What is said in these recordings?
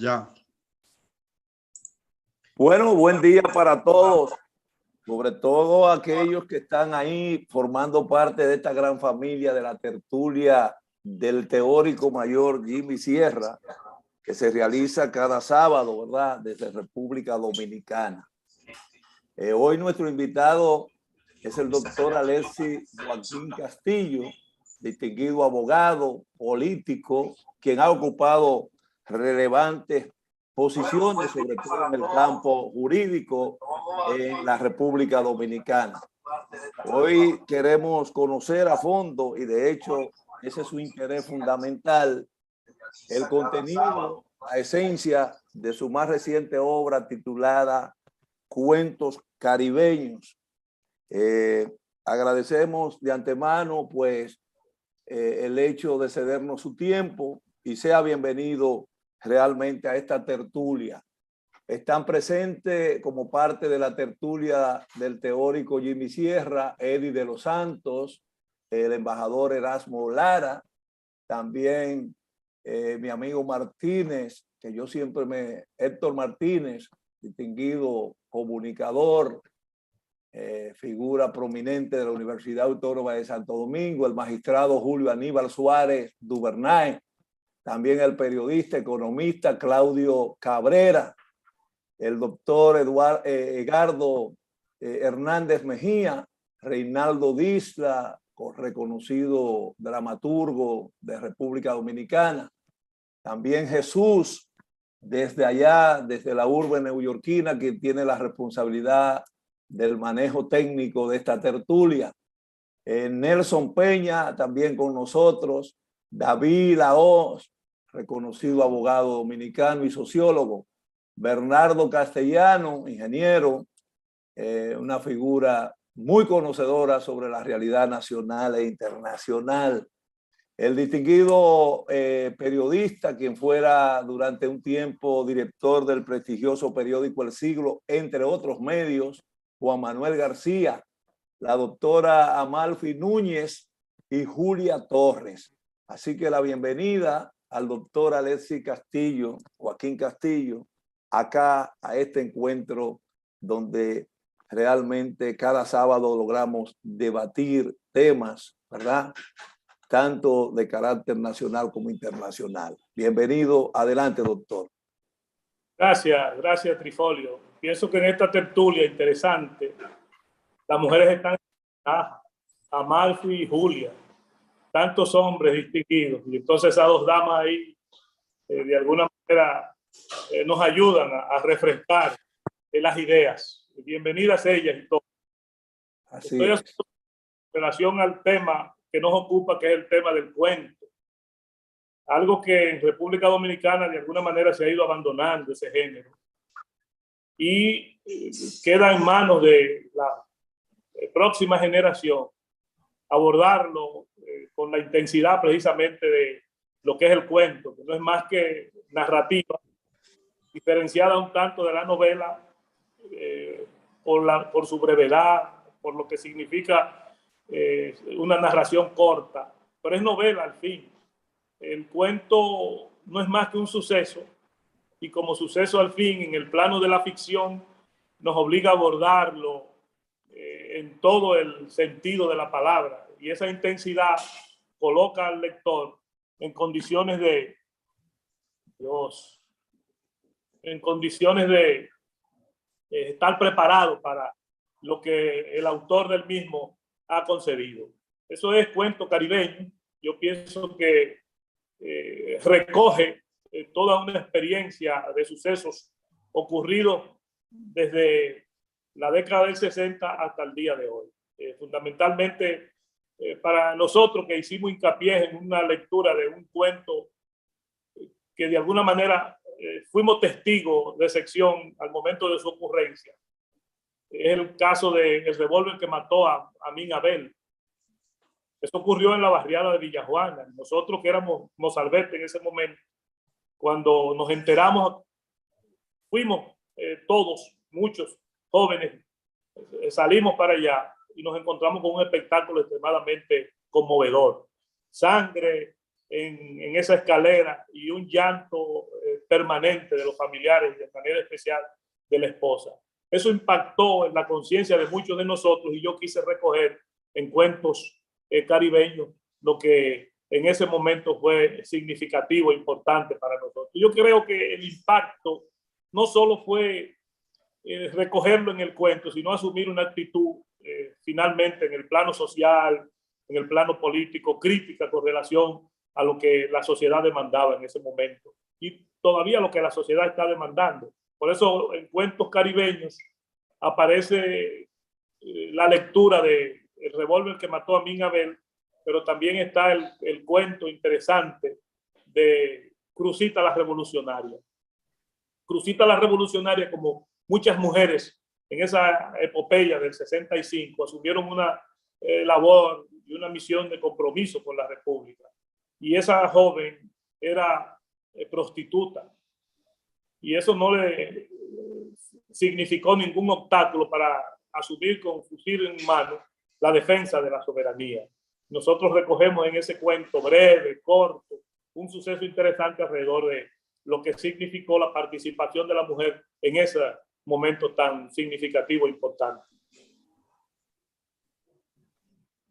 Ya. Bueno, buen día para todos, sobre todo aquellos que están ahí formando parte de esta gran familia de la tertulia del teórico mayor Jimmy Sierra, que se realiza cada sábado, ¿verdad?, desde República Dominicana. Hoy nuestro invitado es el doctor Alexis Joaquín Castillo, distinguido abogado, político, quien ha ocupado relevantes posiciones, sobre todo en el campo jurídico en la República Dominicana. Hoy queremos conocer a fondo, y de hecho ese es su interés fundamental, el contenido, la esencia de su más reciente obra titulada Cuentos Caribeños. Agradecemos de antemano pues el hecho de cedernos su tiempo, y sea bienvenido realmente a esta tertulia. Están presentes como parte de la tertulia del teórico Jimmy Sierra, Eddie de los Santos, el embajador Erasmo Lara, también mi amigo Martínez, que yo siempre Héctor Martínez, distinguido comunicador, figura prominente de la Universidad Autónoma de Santo Domingo, el magistrado Julio Aníbal Suárez Duvernay, también el periodista, economista Claudio Cabrera, el doctor Edgardo Hernández Mejía, Reinaldo Disla, reconocido dramaturgo de República Dominicana, también Jesús, desde allá, desde la urbe neoyorquina, que tiene la responsabilidad del manejo técnico de esta tertulia. Nelson Peña, también con nosotros. David Lahoz, reconocido abogado dominicano y sociólogo. Bernardo Castellano, ingeniero, una figura muy conocedora sobre la realidad nacional e internacional. El distinguido periodista, quien fuera durante un tiempo director del prestigioso periódico El Siglo, entre otros medios, Juan Manuel García, la doctora Amalfi Núñez y Julia Torres. Así que la bienvenida al doctor Alexis Castillo, Joaquín Castillo, acá a este encuentro donde realmente cada sábado logramos debatir temas, ¿verdad?, tanto de carácter nacional como internacional. Bienvenido. Adelante, doctor. Gracias, Trifolio. Pienso que en esta tertulia interesante, las mujeres están Amalfi y Julia, tantos hombres distinguidos, y entonces esas dos damas ahí de alguna manera nos ayudan a refrescar las ideas. Bienvenidas ellas y todos. Así es. En relación al tema que nos ocupa, que es el tema del cuento, algo que en República Dominicana de alguna manera se ha ido abandonando, ese género, y queda en manos de la próxima generación abordarlo con la intensidad precisamente de lo que es el cuento, que no es más que narrativa, diferenciada un tanto de la novela por su brevedad, por lo que significa una narración corta, pero es novela al fin. El cuento no es más que un suceso, y como suceso al fin, en el plano de la ficción, nos obliga a abordarlo en todo el sentido de la palabra, y esa intensidad coloca al lector en condiciones de estar preparado para lo que el autor del mismo ha concebido. Eso es Cuento Caribeño. Yo pienso que recoge toda una experiencia de sucesos ocurridos desde la década del 60 hasta el día de hoy. Fundamentalmente para nosotros, que hicimos hincapié en una lectura de un cuento que de alguna manera fuimos testigos de sección al momento de su ocurrencia. Es el caso del revólver que mató a Amin Abel. Eso ocurrió en la barriada de Villajuana. Nosotros, que éramos mozalbete en ese momento, cuando nos enteramos, fuimos todos, muchos jóvenes, salimos para allá y nos encontramos con un espectáculo extremadamente conmovedor. Sangre en esa escalera y un llanto permanente de los familiares y de manera especial de la esposa. Eso impactó en la conciencia de muchos de nosotros y yo quise recoger en cuentos caribeños lo que en ese momento fue significativo e importante para nosotros. Yo creo que el impacto no solo fue recogerlo en el cuento, sino asumir una actitud finalmente en el plano social, en el plano político, crítica con relación a lo que la sociedad demandaba en ese momento y todavía lo que la sociedad está demandando. Por eso en cuentos caribeños aparece la lectura de El revólver que mató a Amin Abel, pero también está el cuento interesante de Cruzita la Revolucionaria. Cruzita la Revolucionaria, como muchas mujeres en esa epopeya del 65, asumieron una labor y una misión de compromiso con la República. Y esa joven era prostituta. Y eso no le significó ningún obstáculo para asumir con fusil en mano la defensa de la soberanía. Nosotros recogemos en ese cuento breve, corto, un suceso interesante alrededor de lo que significó la participación de la mujer en ese momento tan significativo e importante.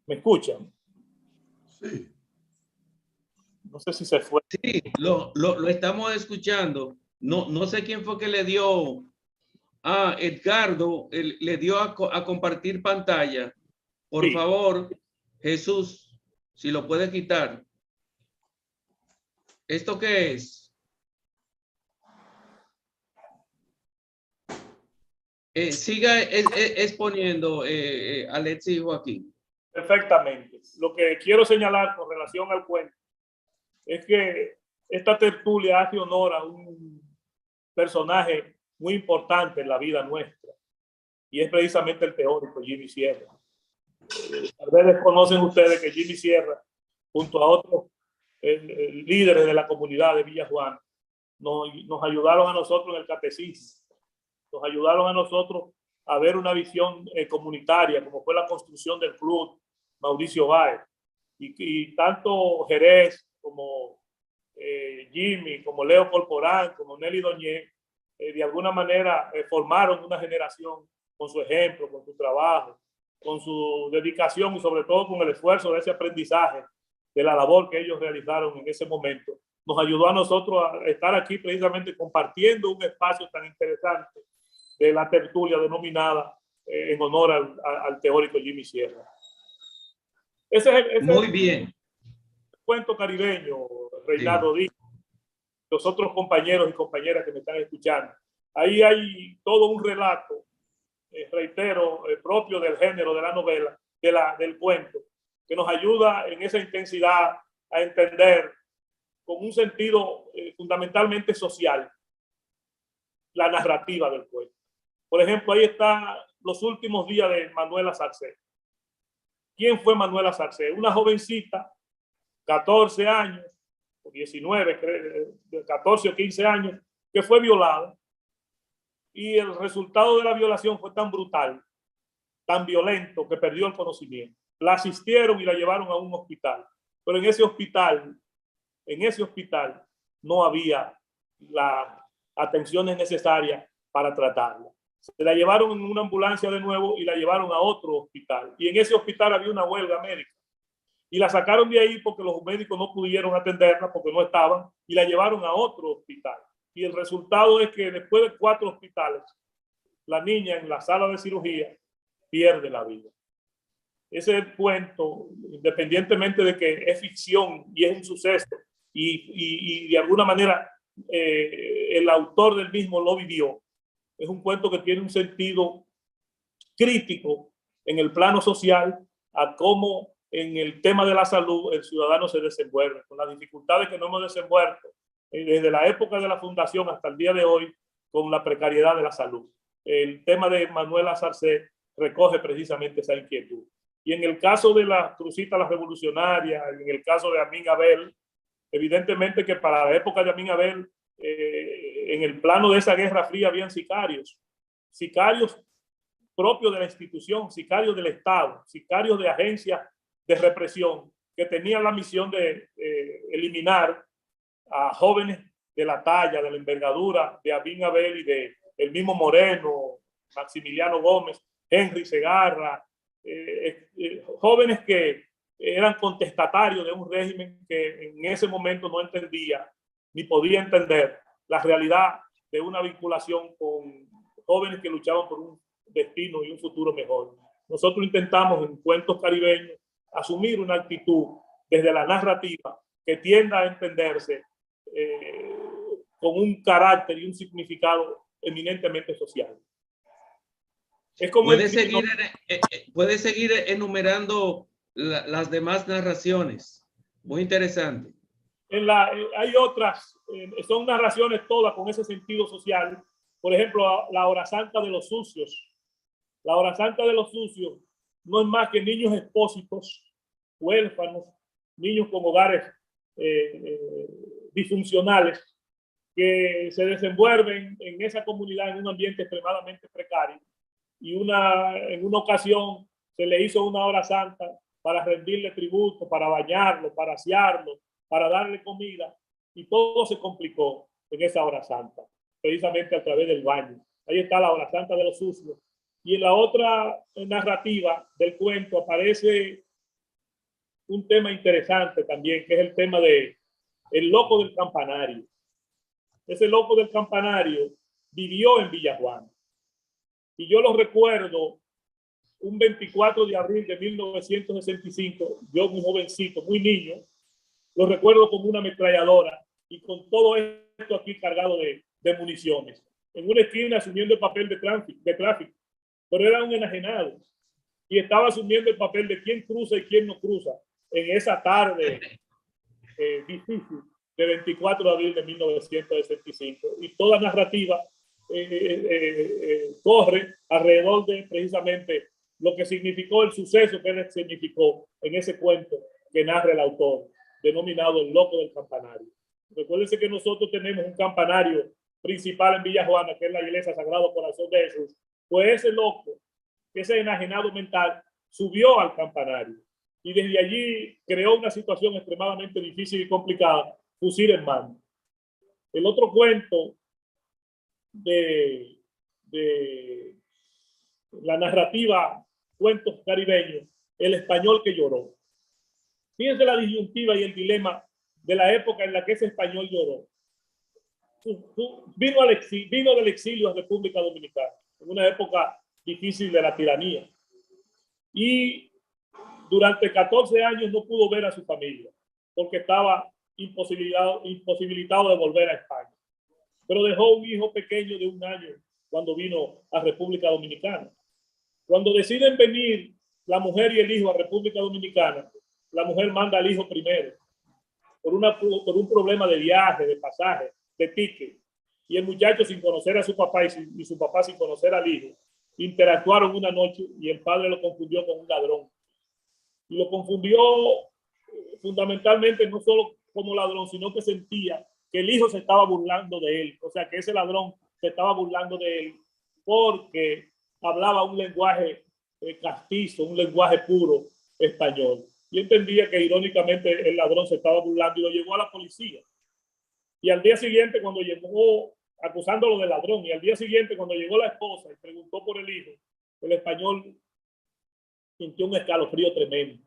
¿Me escuchan? Sí. No sé si se fue. Sí, lo estamos escuchando. No sé quién fue que le dio a Edgardo, le dio a compartir pantalla. Por Sí. favor, Jesús, si lo puede quitar. ¿Esto qué es? Siga exponiendo, Alexis y Joaquín. Perfectamente. Lo que quiero señalar con relación al cuento es que esta tertulia hace honor a un personaje muy importante en la vida nuestra y es precisamente el teórico Jimmy Sierra. Tal vez desconocen ustedes que Jimmy Sierra, junto a otros líderes de la comunidad de Villa Juana, nos ayudaron a nosotros en el catecismo, nos ayudaron a nosotros a ver una visión comunitaria, como fue la construcción del club Mauricio Báez, y tanto Jerez como Jimmy, como Leo Corporán, como Nelly Doñé, de alguna manera formaron una generación con su ejemplo, con su trabajo, con su dedicación y sobre todo con el esfuerzo de ese aprendizaje de la labor que ellos realizaron en ese momento. Nos ayudó a nosotros a estar aquí precisamente compartiendo un espacio tan interesante de la tertulia denominada en honor al teórico Jimmy Sierra. Ese Muy bien. Cuento caribeño, Reinaldo Díaz, los otros compañeros y compañeras que me están escuchando. Ahí hay todo un relato, reitero, propio del género de la novela, del cuento, que nos ayuda en esa intensidad a entender con un sentido fundamentalmente social la narrativa del cuento. Por ejemplo, ahí está Los últimos días de Manuela Sarcé. ¿Quién fue Manuela Sarcé? Una jovencita, 14 años, o 19, 14 o 15 años, que fue violada. Y el resultado de la violación fue tan brutal, tan violento, que perdió el conocimiento. La asistieron y la llevaron a un hospital. Pero en ese hospital no había las atenciones necesarias para tratarla. Se la llevaron en una ambulancia de nuevo y la llevaron a otro hospital. Y en ese hospital había una huelga médica. Y la sacaron de ahí porque los médicos no pudieron atenderla porque no estaban y la llevaron a otro hospital. Y el resultado es que después de 4 hospitales, la niña en la sala de cirugía pierde la vida. Ese cuento, independientemente de que es ficción y es un suceso y de alguna manera el autor del mismo lo vivió, es un cuento que tiene un sentido crítico en el plano social a cómo en el tema de la salud el ciudadano se desenvuelve, con las dificultades que nos hemos desenvuelto desde la época de la fundación hasta el día de hoy con la precariedad de la salud. El tema de Manuela Sarcé recoge precisamente esa inquietud. Y en el caso de la Cruzita la Revolucionaria, en el caso de Amin Abel, evidentemente que para la época de Amin Abel, en el plano de esa Guerra Fría habían sicarios propios de la institución, sicarios del Estado, sicarios de agencias de represión que tenían la misión de eliminar a jóvenes de la talla, de la envergadura de Amin Abel y de el mismo Moreno, Maximiliano Gómez, Henry Segarra, jóvenes que eran contestatarios de un régimen que en ese momento no entendía ni podía entender la realidad de una vinculación con jóvenes que luchaban por un destino y un futuro mejor. Nosotros intentamos en Cuentos Caribeños asumir una actitud desde la narrativa que tienda a entenderse con un carácter y un significado eminentemente social. Es como puede seguir enumerando las demás narraciones. Muy interesante. Hay otras, son narraciones todas con ese sentido social. Por ejemplo, la Hora Santa de los Sucios. La Hora Santa de los Sucios no es más que niños expósitos, huérfanos, niños con hogares disfuncionales que se desenvuelven en esa comunidad en un ambiente extremadamente precario. Y en una ocasión se le hizo una hora santa para rendirle tributo, para bañarlo, para asearlo, para darle comida, y todo se complicó en esa hora santa, precisamente a través del baño. Ahí está la Hora Santa de los Sucios. Y en la otra narrativa del cuento aparece un tema interesante también, que es el tema de el loco del campanario. Ese loco del campanario vivió en Villajuana. Y yo lo recuerdo un 24 de abril de 1965, yo muy jovencito, muy niño, lo recuerdo como una ametralladora y con todo esto aquí cargado de municiones. En una esquina asumiendo el papel de tráfico, pero era un enajenado y estaba asumiendo el papel de quién cruza y quién no cruza en esa tarde difícil de 24 de abril de 1965. Y toda narrativa corre alrededor de precisamente lo que significó el suceso que significó en ese cuento que narra el autor, denominado El Loco del Campanario. Recuérdense que nosotros tenemos un campanario principal en Villajuana, que es la Iglesia Sagrado Corazón de Jesús. Pues ese loco, ese enajenado mental, subió al campanario y desde allí creó una situación extremadamente difícil y complicada, fusil en mano. El otro cuento de la narrativa Cuentos Caribeños, El Español que Lloró. Fíjense la disyuntiva y el dilema de la época en la que ese español lloró. Vino del exilio a República Dominicana, en una época difícil de la tiranía. Y durante 14 años no pudo ver a su familia, porque estaba imposibilitado de volver a España. Pero dejó un hijo pequeño de 1 año cuando vino a República Dominicana. Cuando deciden venir la mujer y el hijo a República Dominicana, la mujer manda al hijo primero por un problema de viaje, de pasaje, de ticket. Y el muchacho, sin conocer a su papá y su papá sin conocer al hijo, interactuaron una noche y el padre lo confundió con un ladrón. Y lo confundió fundamentalmente no solo como ladrón, sino que sentía que el hijo se estaba burlando de él. O sea, que ese ladrón se estaba burlando de él porque hablaba un lenguaje castizo, un lenguaje puro español. Y entendía que irónicamente el ladrón se estaba burlando y lo llevó a la policía. Y al día siguiente, cuando llegó, acusándolo de ladrón, y al día siguiente, cuando llegó la esposa y preguntó por el hijo, el español sintió un escalofrío tremendo.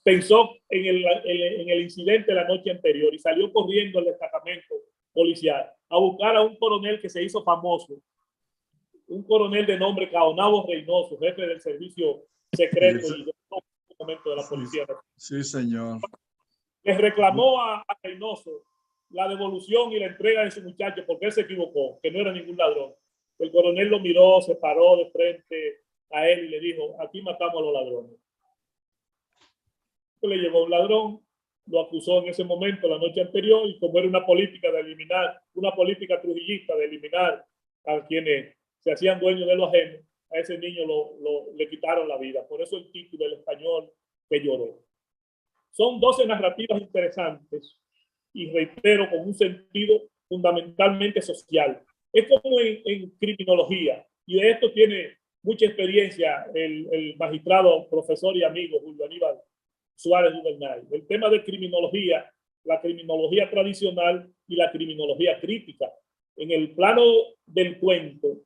Pensó en el incidente la noche anterior y salió corriendo al destacamento policial a buscar a un coronel que se hizo famoso, un coronel de nombre Caonabo Reynoso, jefe del servicio secreto y de momento de la policía. Sí, señor. Les reclamó a Reynoso la devolución y la entrega de su muchacho porque él se equivocó, que no era ningún ladrón. El coronel lo miró, se paró de frente a él y le dijo: aquí matamos a los ladrones. Le llevó un ladrón, lo acusó en le momento, la noche anterior, y como era una política de eliminar, una política trujillista de eliminar a quienes se hacían dueños de lo ajeno, a ese niño le quitaron la vida. Por eso el título, El Español que Lloró. Son 12 narrativas interesantes y reitero, con un sentido fundamentalmente social. Es como en criminología, y de esto tiene mucha experiencia el magistrado, profesor y amigo Julio Aníbal Suárez Duvernay. El tema de criminología la criminología tradicional y la criminología crítica. En el plano del cuento,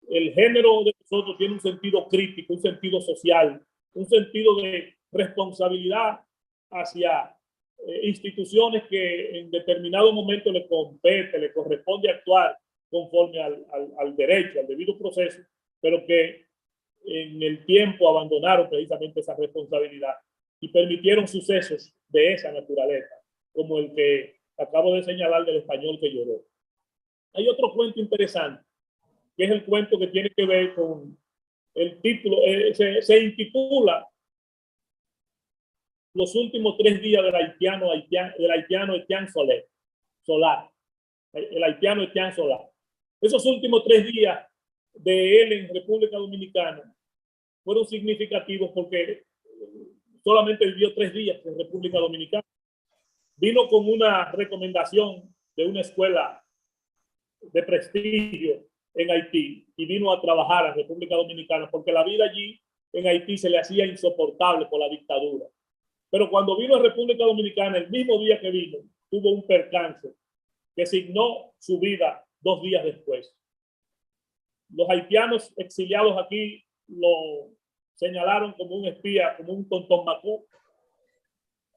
el género de nosotros tiene un sentido crítico, un sentido social, un sentido de responsabilidad hacia instituciones que en determinado momento le compete, le corresponde actuar conforme al derecho, al debido proceso, pero que en el tiempo abandonaron precisamente esa responsabilidad y permitieron sucesos de esa naturaleza, como el que acabo de señalar del español que lloró. Hay otro cuento interesante, que es el cuento que tiene que ver con el título, se intitula Los últimos 3 días del haitiano Etienne Solar, el haitiano Etienne Solar. Esos últimos 3 días de él en República Dominicana fueron significativos porque solamente vivió 3 días en República Dominicana. Vino con una recomendación de una escuela de prestigio en Haití y vino a trabajar a República Dominicana porque la vida allí en Haití se le hacía insoportable por la dictadura. Pero cuando vino a República Dominicana, el mismo día que vino, tuvo un percance que signó su vida 2 días después. Los haitianos exiliados aquí lo señalaron como un espía, como un tontonmacú,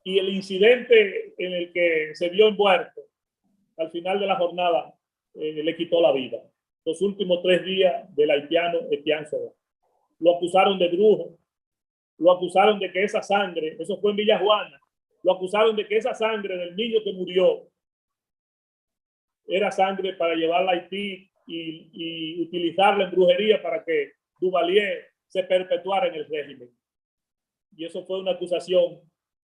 y el incidente en el que se vio envuelto al final de la jornada le quitó la vida. Los últimos 3 días del haitiano Etienne Solar. Lo acusaron de brujo, lo acusaron de que esa sangre, eso fue en Villa Juana, lo acusaron de que esa sangre del niño que murió era sangre para llevarla a Haití y utilizarla en brujería para que Duvalier se perpetuara en el régimen. Y eso fue una acusación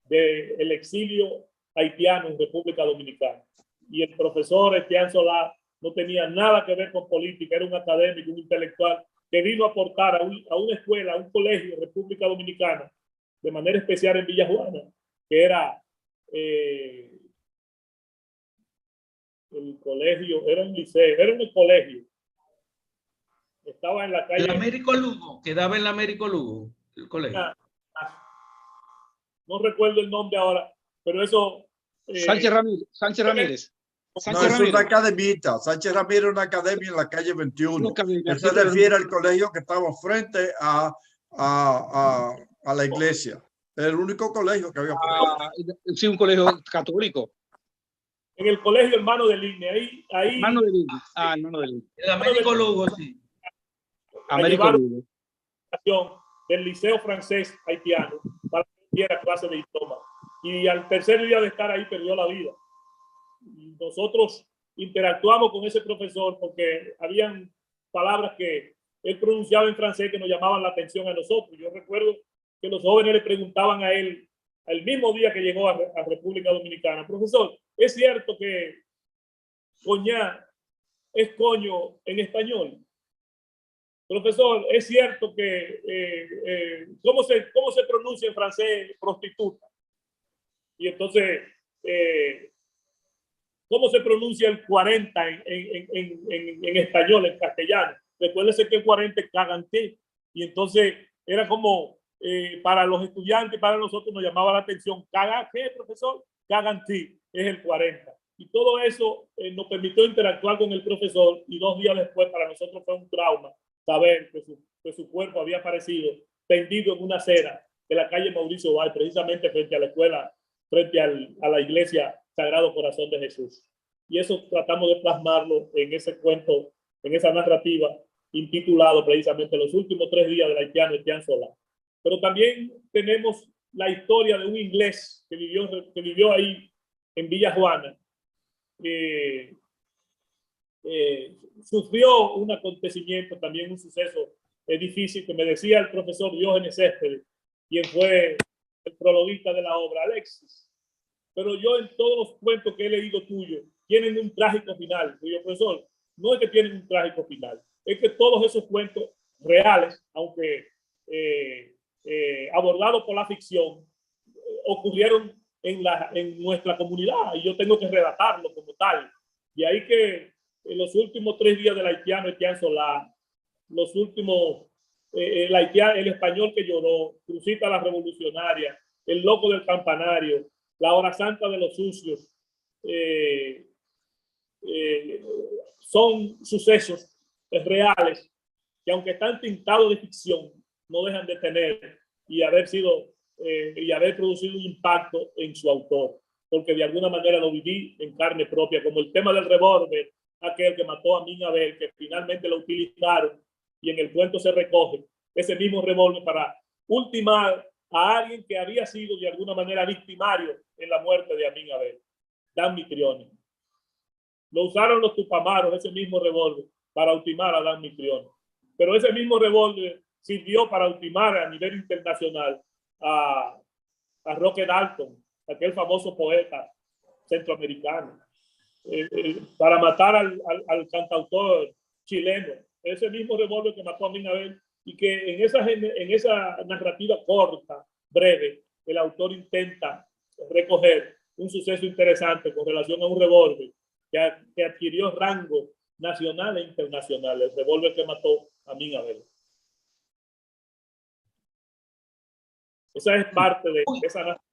del exilio haitiano en República Dominicana. Y el profesor Etienne Solar no tenía nada que ver con política, era un académico, un intelectual que vino a aportar a una escuela, a un colegio en República Dominicana, de manera especial en Villa Juana, que era el colegio, era un liceo, era un colegio. Estaba en la calle. El Américo Lugo, quedaba en la Américo Lugo, el colegio. No recuerdo el nombre ahora, pero eso. Sánchez Ramírez. Sánchez Ramírez. No, es una academita. Sánchez Ramírez es una academia en la calle 21. Eso se refiere al colegio que estaba frente a la iglesia. El único colegio que había por ahí. Sí, un colegio católico. En el colegio Hermano de Ligne. Ahí. Hermano de Ligne. Hermano de Ligne. El Américo Lugo, sí. Américo Lugo. Del liceo francés haitiano para que diera clase de idioma. Y al tercer día de estar ahí perdió la vida. Y nosotros interactuamos con ese profesor porque habían palabras que él pronunciaba en francés que nos llamaban la atención a nosotros. Yo recuerdo que los jóvenes le preguntaban a él, el mismo día que llegó a República Dominicana: profesor, ¿es cierto que coñá es coño en español? Profesor, ¿es cierto que ¿cómo se pronuncia en francés prostituta? Y entonces, ¿cómo se pronuncia el 40 en español, en castellano? Recuérdese que el 40 es caganté. Y entonces era como, para los estudiantes, para nosotros nos llamaba la atención. ¿Caga qué, profesor? Caganté es el 40. Y todo eso nos permitió interactuar con el profesor, y 2 días después para nosotros fue un trauma saber que su cuerpo había aparecido tendido en una acera de la calle Mauricio Báez, precisamente frente a la escuela, frente a la iglesia Sagrado Corazón de Jesús. Y eso tratamos de plasmarlo en ese cuento, en esa narrativa, intitulado precisamente Los últimos 3 días del haitiano Etienne Solar. Pero también tenemos la historia de un inglés que vivió ahí en Villa Juana. Sufrió un acontecimiento, también un suceso difícil, que me decía el profesor Diógenes Céspedes, quien fue el prologuista de la obra: Alexis, pero yo en todos los cuentos que he leído tuyos tienen un trágico final. Y yo, profesor, no es que tienen un trágico final, es que todos esos cuentos reales, aunque abordados por la ficción, ocurrieron en nuestra comunidad, y yo tengo que relatarlo como tal. Y ahí que en los últimos 3 días del haitiano Etienne Solar, los últimos, el español que lloró, Crucita la revolucionaria, el loco del campanario, la hora santa de los sucios, son sucesos reales que, aunque están tintados de ficción, no dejan de tener y haber producido un impacto en su autor, porque de alguna manera lo viví en carne propia, como el tema del revólver, aquel que mató a Amin Abel, que finalmente lo utilizaron y en el cuento se recoge ese mismo revólver para ultimar a alguien que había sido de alguna manera victimario en la muerte de Amin Abel, Dan Mitrione. Lo usaron los tupamaros, ese mismo revólver, para ultimar a Dan Mitrione. Pero ese mismo revólver sirvió para ultimar a nivel internacional a Roque Dalton, aquel famoso poeta centroamericano, para matar al cantautor chileno. Ese mismo revólver que mató a Amin Abel, y que en esa narrativa corta, breve, el autor intenta recoger un suceso interesante con relación a un revólver que adquirió rango nacional e internacional, el revólver que mató a Amin Abel. Esa es parte de esa narrativa.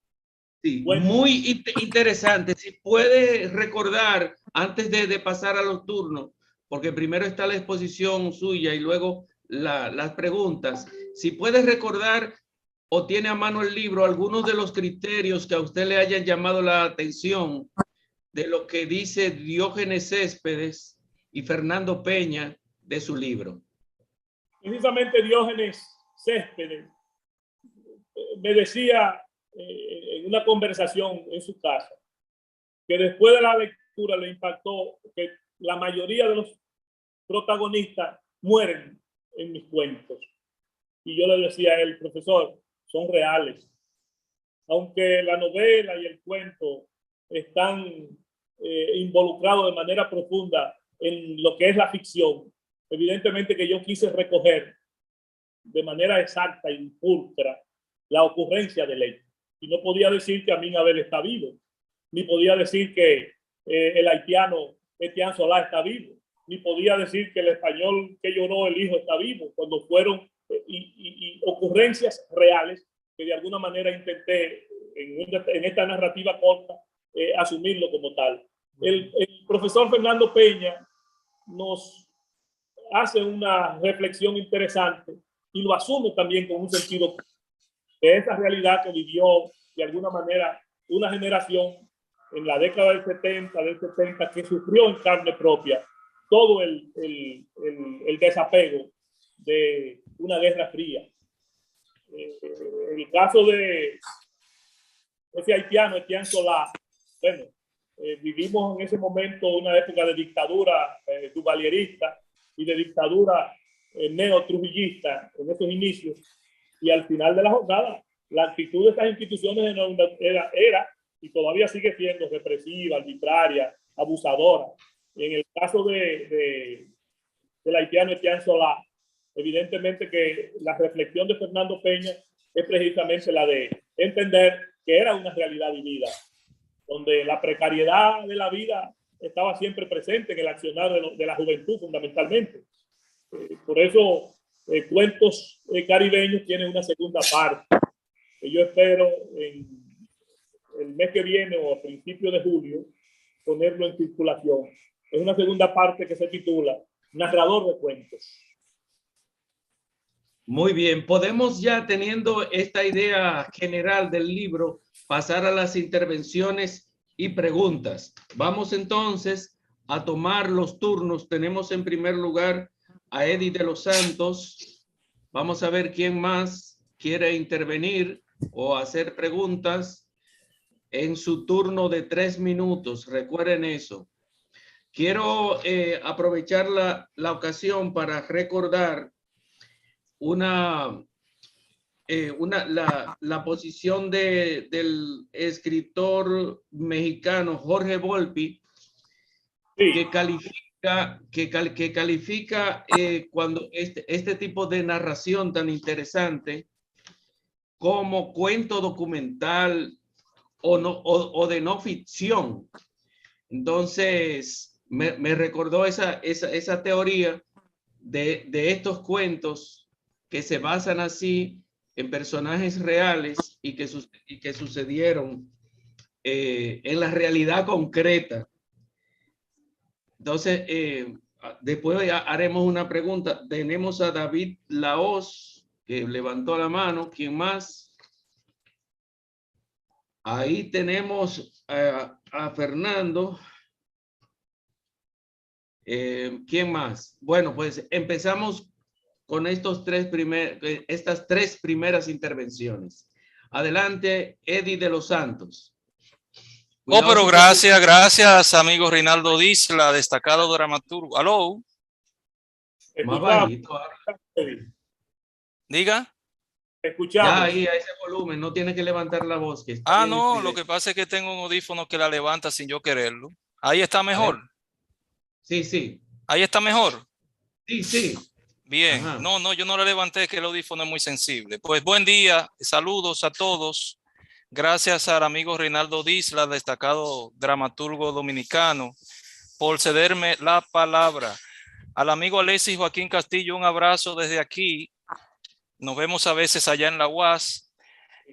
Sí, muy interesante. Si puede recordar, antes de pasar a los turnos, porque primero está la exposición suya y luego las preguntas, si puede recordar o tiene a mano el libro algunos de los criterios que a usted le hayan llamado la atención de lo que dice Diógenes Céspedes y Fernando Peña de su libro. Precisamente Diógenes Céspedes me decía en una conversación en su casa que después de la lectura le impactó que la mayoría de los protagonistas mueren en mis cuentos. Y yo le decía a él, profesor, son reales. Aunque la novela y el cuento están involucrados de manera profunda en lo que es la ficción, evidentemente que yo quise recoger de manera exacta y pulcra la ocurrencia del hecho. Y no podía decir que Amin Abel está vivo, ni podía decir que el haitiano Etienne Solá está vivo, ni podía decir que el español que lloró el hijo está vivo, cuando fueron ocurrencias reales que de alguna manera intenté en esta narrativa corta asumirlo como tal. El profesor Fernando Peña nos hace una reflexión interesante y lo asume también con un sentido de esa realidad que vivió de alguna manera una generación en la década del 70, que sufrió en carne propia todo el desapego de una guerra fría. En el caso de ese haitiano, Etienne Solá, bueno, vivimos en ese momento una época de dictadura duvalierista y de dictadura neo-trujillista en esos inicios, y al final de la jornada la actitud de estas instituciones era y todavía sigue siendo represiva, arbitraria, abusadora. En el caso del haitiano Etienne Solá, evidentemente que la reflexión de Fernando Peña es precisamente la de entender que era una realidad vivida, donde la precariedad de la vida estaba siempre presente en el accionar de la juventud fundamentalmente. Por eso Cuentos Caribeños tienen una segunda parte que yo espero en el mes que viene o a principios de julio ponerlo en circulación. Es una segunda parte que se titula Narrador de Cuentos. Muy bien, podemos ya, teniendo esta idea general del libro, pasar a las intervenciones y preguntas. Vamos entonces a tomar los turnos. Tenemos en primer lugar a Eddie de los Santos. Vamos a ver quién más quiere intervenir o hacer preguntas en su turno de 3 minutos. Recuerden eso. Quiero aprovechar la ocasión para recordar la posición del escritor mexicano Jorge Volpi, sí, que califica cuando este tipo de narración tan interesante como cuento documental o de no ficción. Entonces me recordó esa teoría de estos cuentos que se basan así en personajes reales y que sucedieron en la realidad concreta. Entonces, después haremos una pregunta. Tenemos a David Laos, que levantó la mano. ¿Quién más? Ahí tenemos a Fernando. ¿Quién más? Bueno, pues empezamos con estas tres primeras intervenciones. Adelante, Eddie de los Santos. Oh, pero gracias, amigo Reinaldo Disla, destacado dramaturgo. ¿Aló? Más bajito. Diga. Escuchamos. Ya ahí a ese volumen, no tiene que levantar la voz. Que Ah, no, lo que pasa es que tengo un audífono que la levanta sin yo quererlo. Ahí está mejor. Sí, sí. Ahí está mejor. Sí, sí. Bien. Ajá. No, yo no la levanté, que el audífono es muy sensible. Pues buen día, saludos a todos. Gracias al amigo Reinaldo Disla, destacado dramaturgo dominicano, por cederme la palabra. Al amigo Alexis Joaquín Castillo, un abrazo desde aquí. Nos vemos a veces allá en la UAS.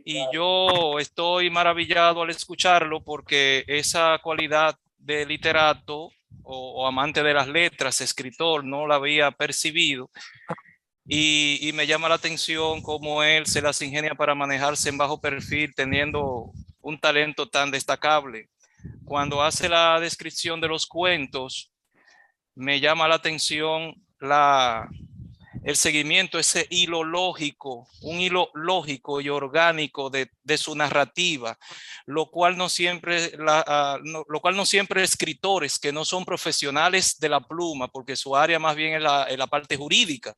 Y yo estoy maravillado al escucharlo porque esa cualidad de literato o amante de las letras, escritor, no la había percibido. Y me llama la atención cómo él se las ingenia para manejarse en bajo perfil, teniendo un talento tan destacable. Cuando hace la descripción de los cuentos, me llama la atención el seguimiento, ese hilo lógico, un hilo lógico y orgánico de su narrativa, lo cual no siempre escritores que no son profesionales de la pluma, porque su área más bien es la parte jurídica.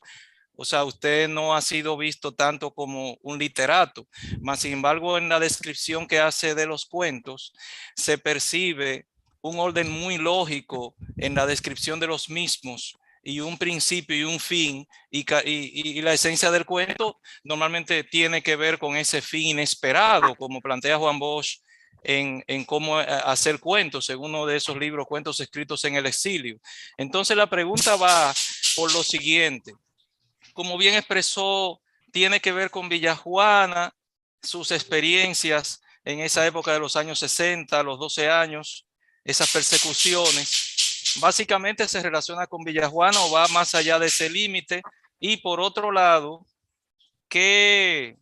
O sea, usted no ha sido visto tanto como un literato, mas sin embargo en la descripción que hace de los cuentos se percibe un orden muy lógico en la descripción de los mismos y un principio y un fin y la esencia del cuento normalmente tiene que ver con ese fin inesperado, como plantea Juan Bosch en cómo hacer cuentos en uno de esos libros, Cuentos escritos en el exilio. Entonces la pregunta va por lo siguiente. Como bien expresó, tiene que ver con Villajuana, sus experiencias en esa época de los años 60, los 12 años, esas persecuciones. Básicamente se relaciona con Villajuana o va más allá de ese límite. Y por otro lado, ¿qué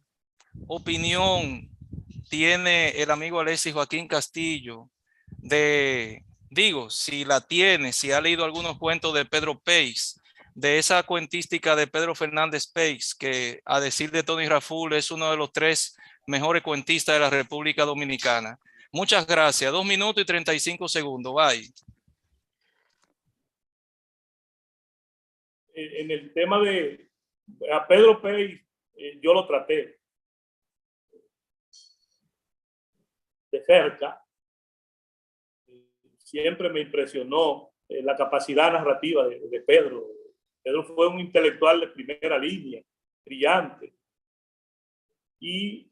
opinión tiene el amigo Alexis Joaquín Castillo si la tiene, si ha leído algunos cuentos de Pedro Peis, de esa cuentística de Pedro Fernández Peis, que a decir de Tony Raful es uno de los 3 mejores cuentistas de la República Dominicana? Muchas gracias. 2 minutos y 35 segundos. Bye. En el tema de a Pedro Peis, yo lo traté de cerca. Siempre me impresionó la capacidad narrativa de Pedro. Pedro fue un intelectual de primera línea, brillante. Y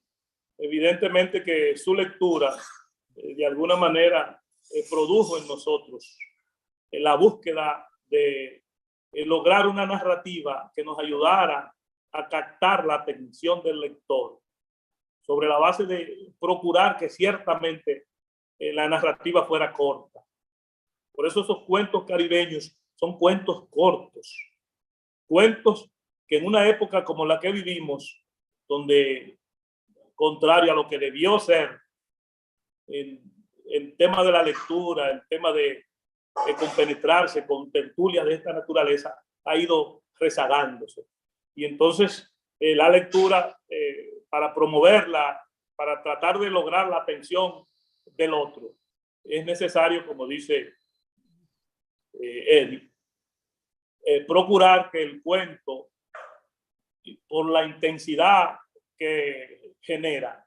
evidentemente que su lectura de alguna manera produjo en nosotros la búsqueda de lograr una narrativa que nos ayudara a captar la atención del lector sobre la base de procurar que ciertamente la narrativa fuera corta. Por eso esos cuentos caribeños son cuentos cortos, cuentos que en una época como la que vivimos, donde contrario a lo que debió ser el tema de la lectura, el tema de compenetrarse con tertulias de esta naturaleza, ha ido rezagándose. Y entonces la lectura, para promoverla, para tratar de lograr la atención del otro, es necesario, como dice Eddie, procurar que el cuento, por la intensidad que genera,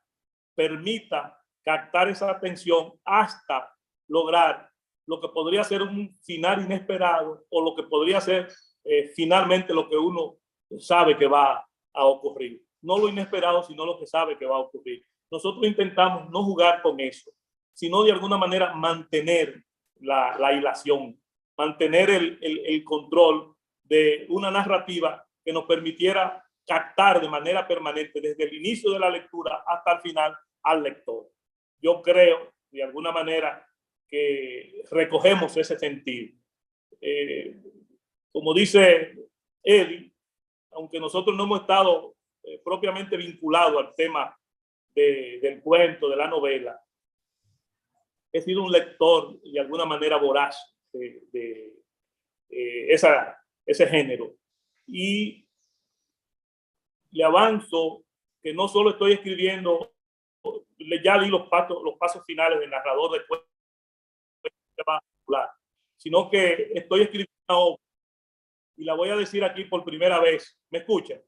permita captar esa atención hasta lograr lo que podría ser un final inesperado o lo que podría ser finalmente lo que uno sabe que va a ocurrir. No lo inesperado, sino lo que sabe que va a ocurrir. Nosotros intentamos no jugar con eso, sino de alguna manera mantener la hilación, mantener el control de una narrativa que nos permitiera captar de manera permanente desde el inicio de la lectura hasta el final al lector. Yo creo de alguna manera que recogemos ese sentir. Como dice Eddie, aunque nosotros no hemos estado propiamente vinculados al tema del cuento, de la novela, he sido un lector de alguna manera voraz de ese género. Y le avanzo que no solo estoy escribiendo, ya di los pasos finales del narrador de cuentos, sino que estoy escribiendo una obra y la voy a decir aquí por primera vez. ¿Me escuchan?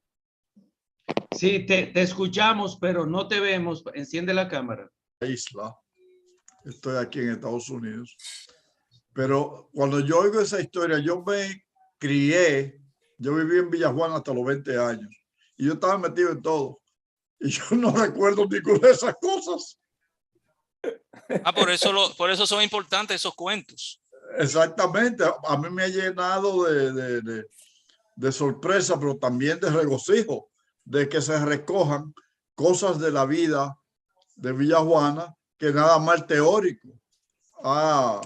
Sí, te escuchamos, pero no te vemos. Enciende la cámara. Isla. Estoy aquí en Estados Unidos. Pero cuando yo oigo esa historia, yo me crié, yo viví en Villajuana hasta los 20 años y yo estaba metido en todo. Y yo no recuerdo ninguna de esas cosas. Por eso son importantes esos cuentos. Exactamente. A mí me ha llenado de sorpresa, pero también de regocijo, de que se recojan cosas de la vida de Villajuana que nada más teórico ha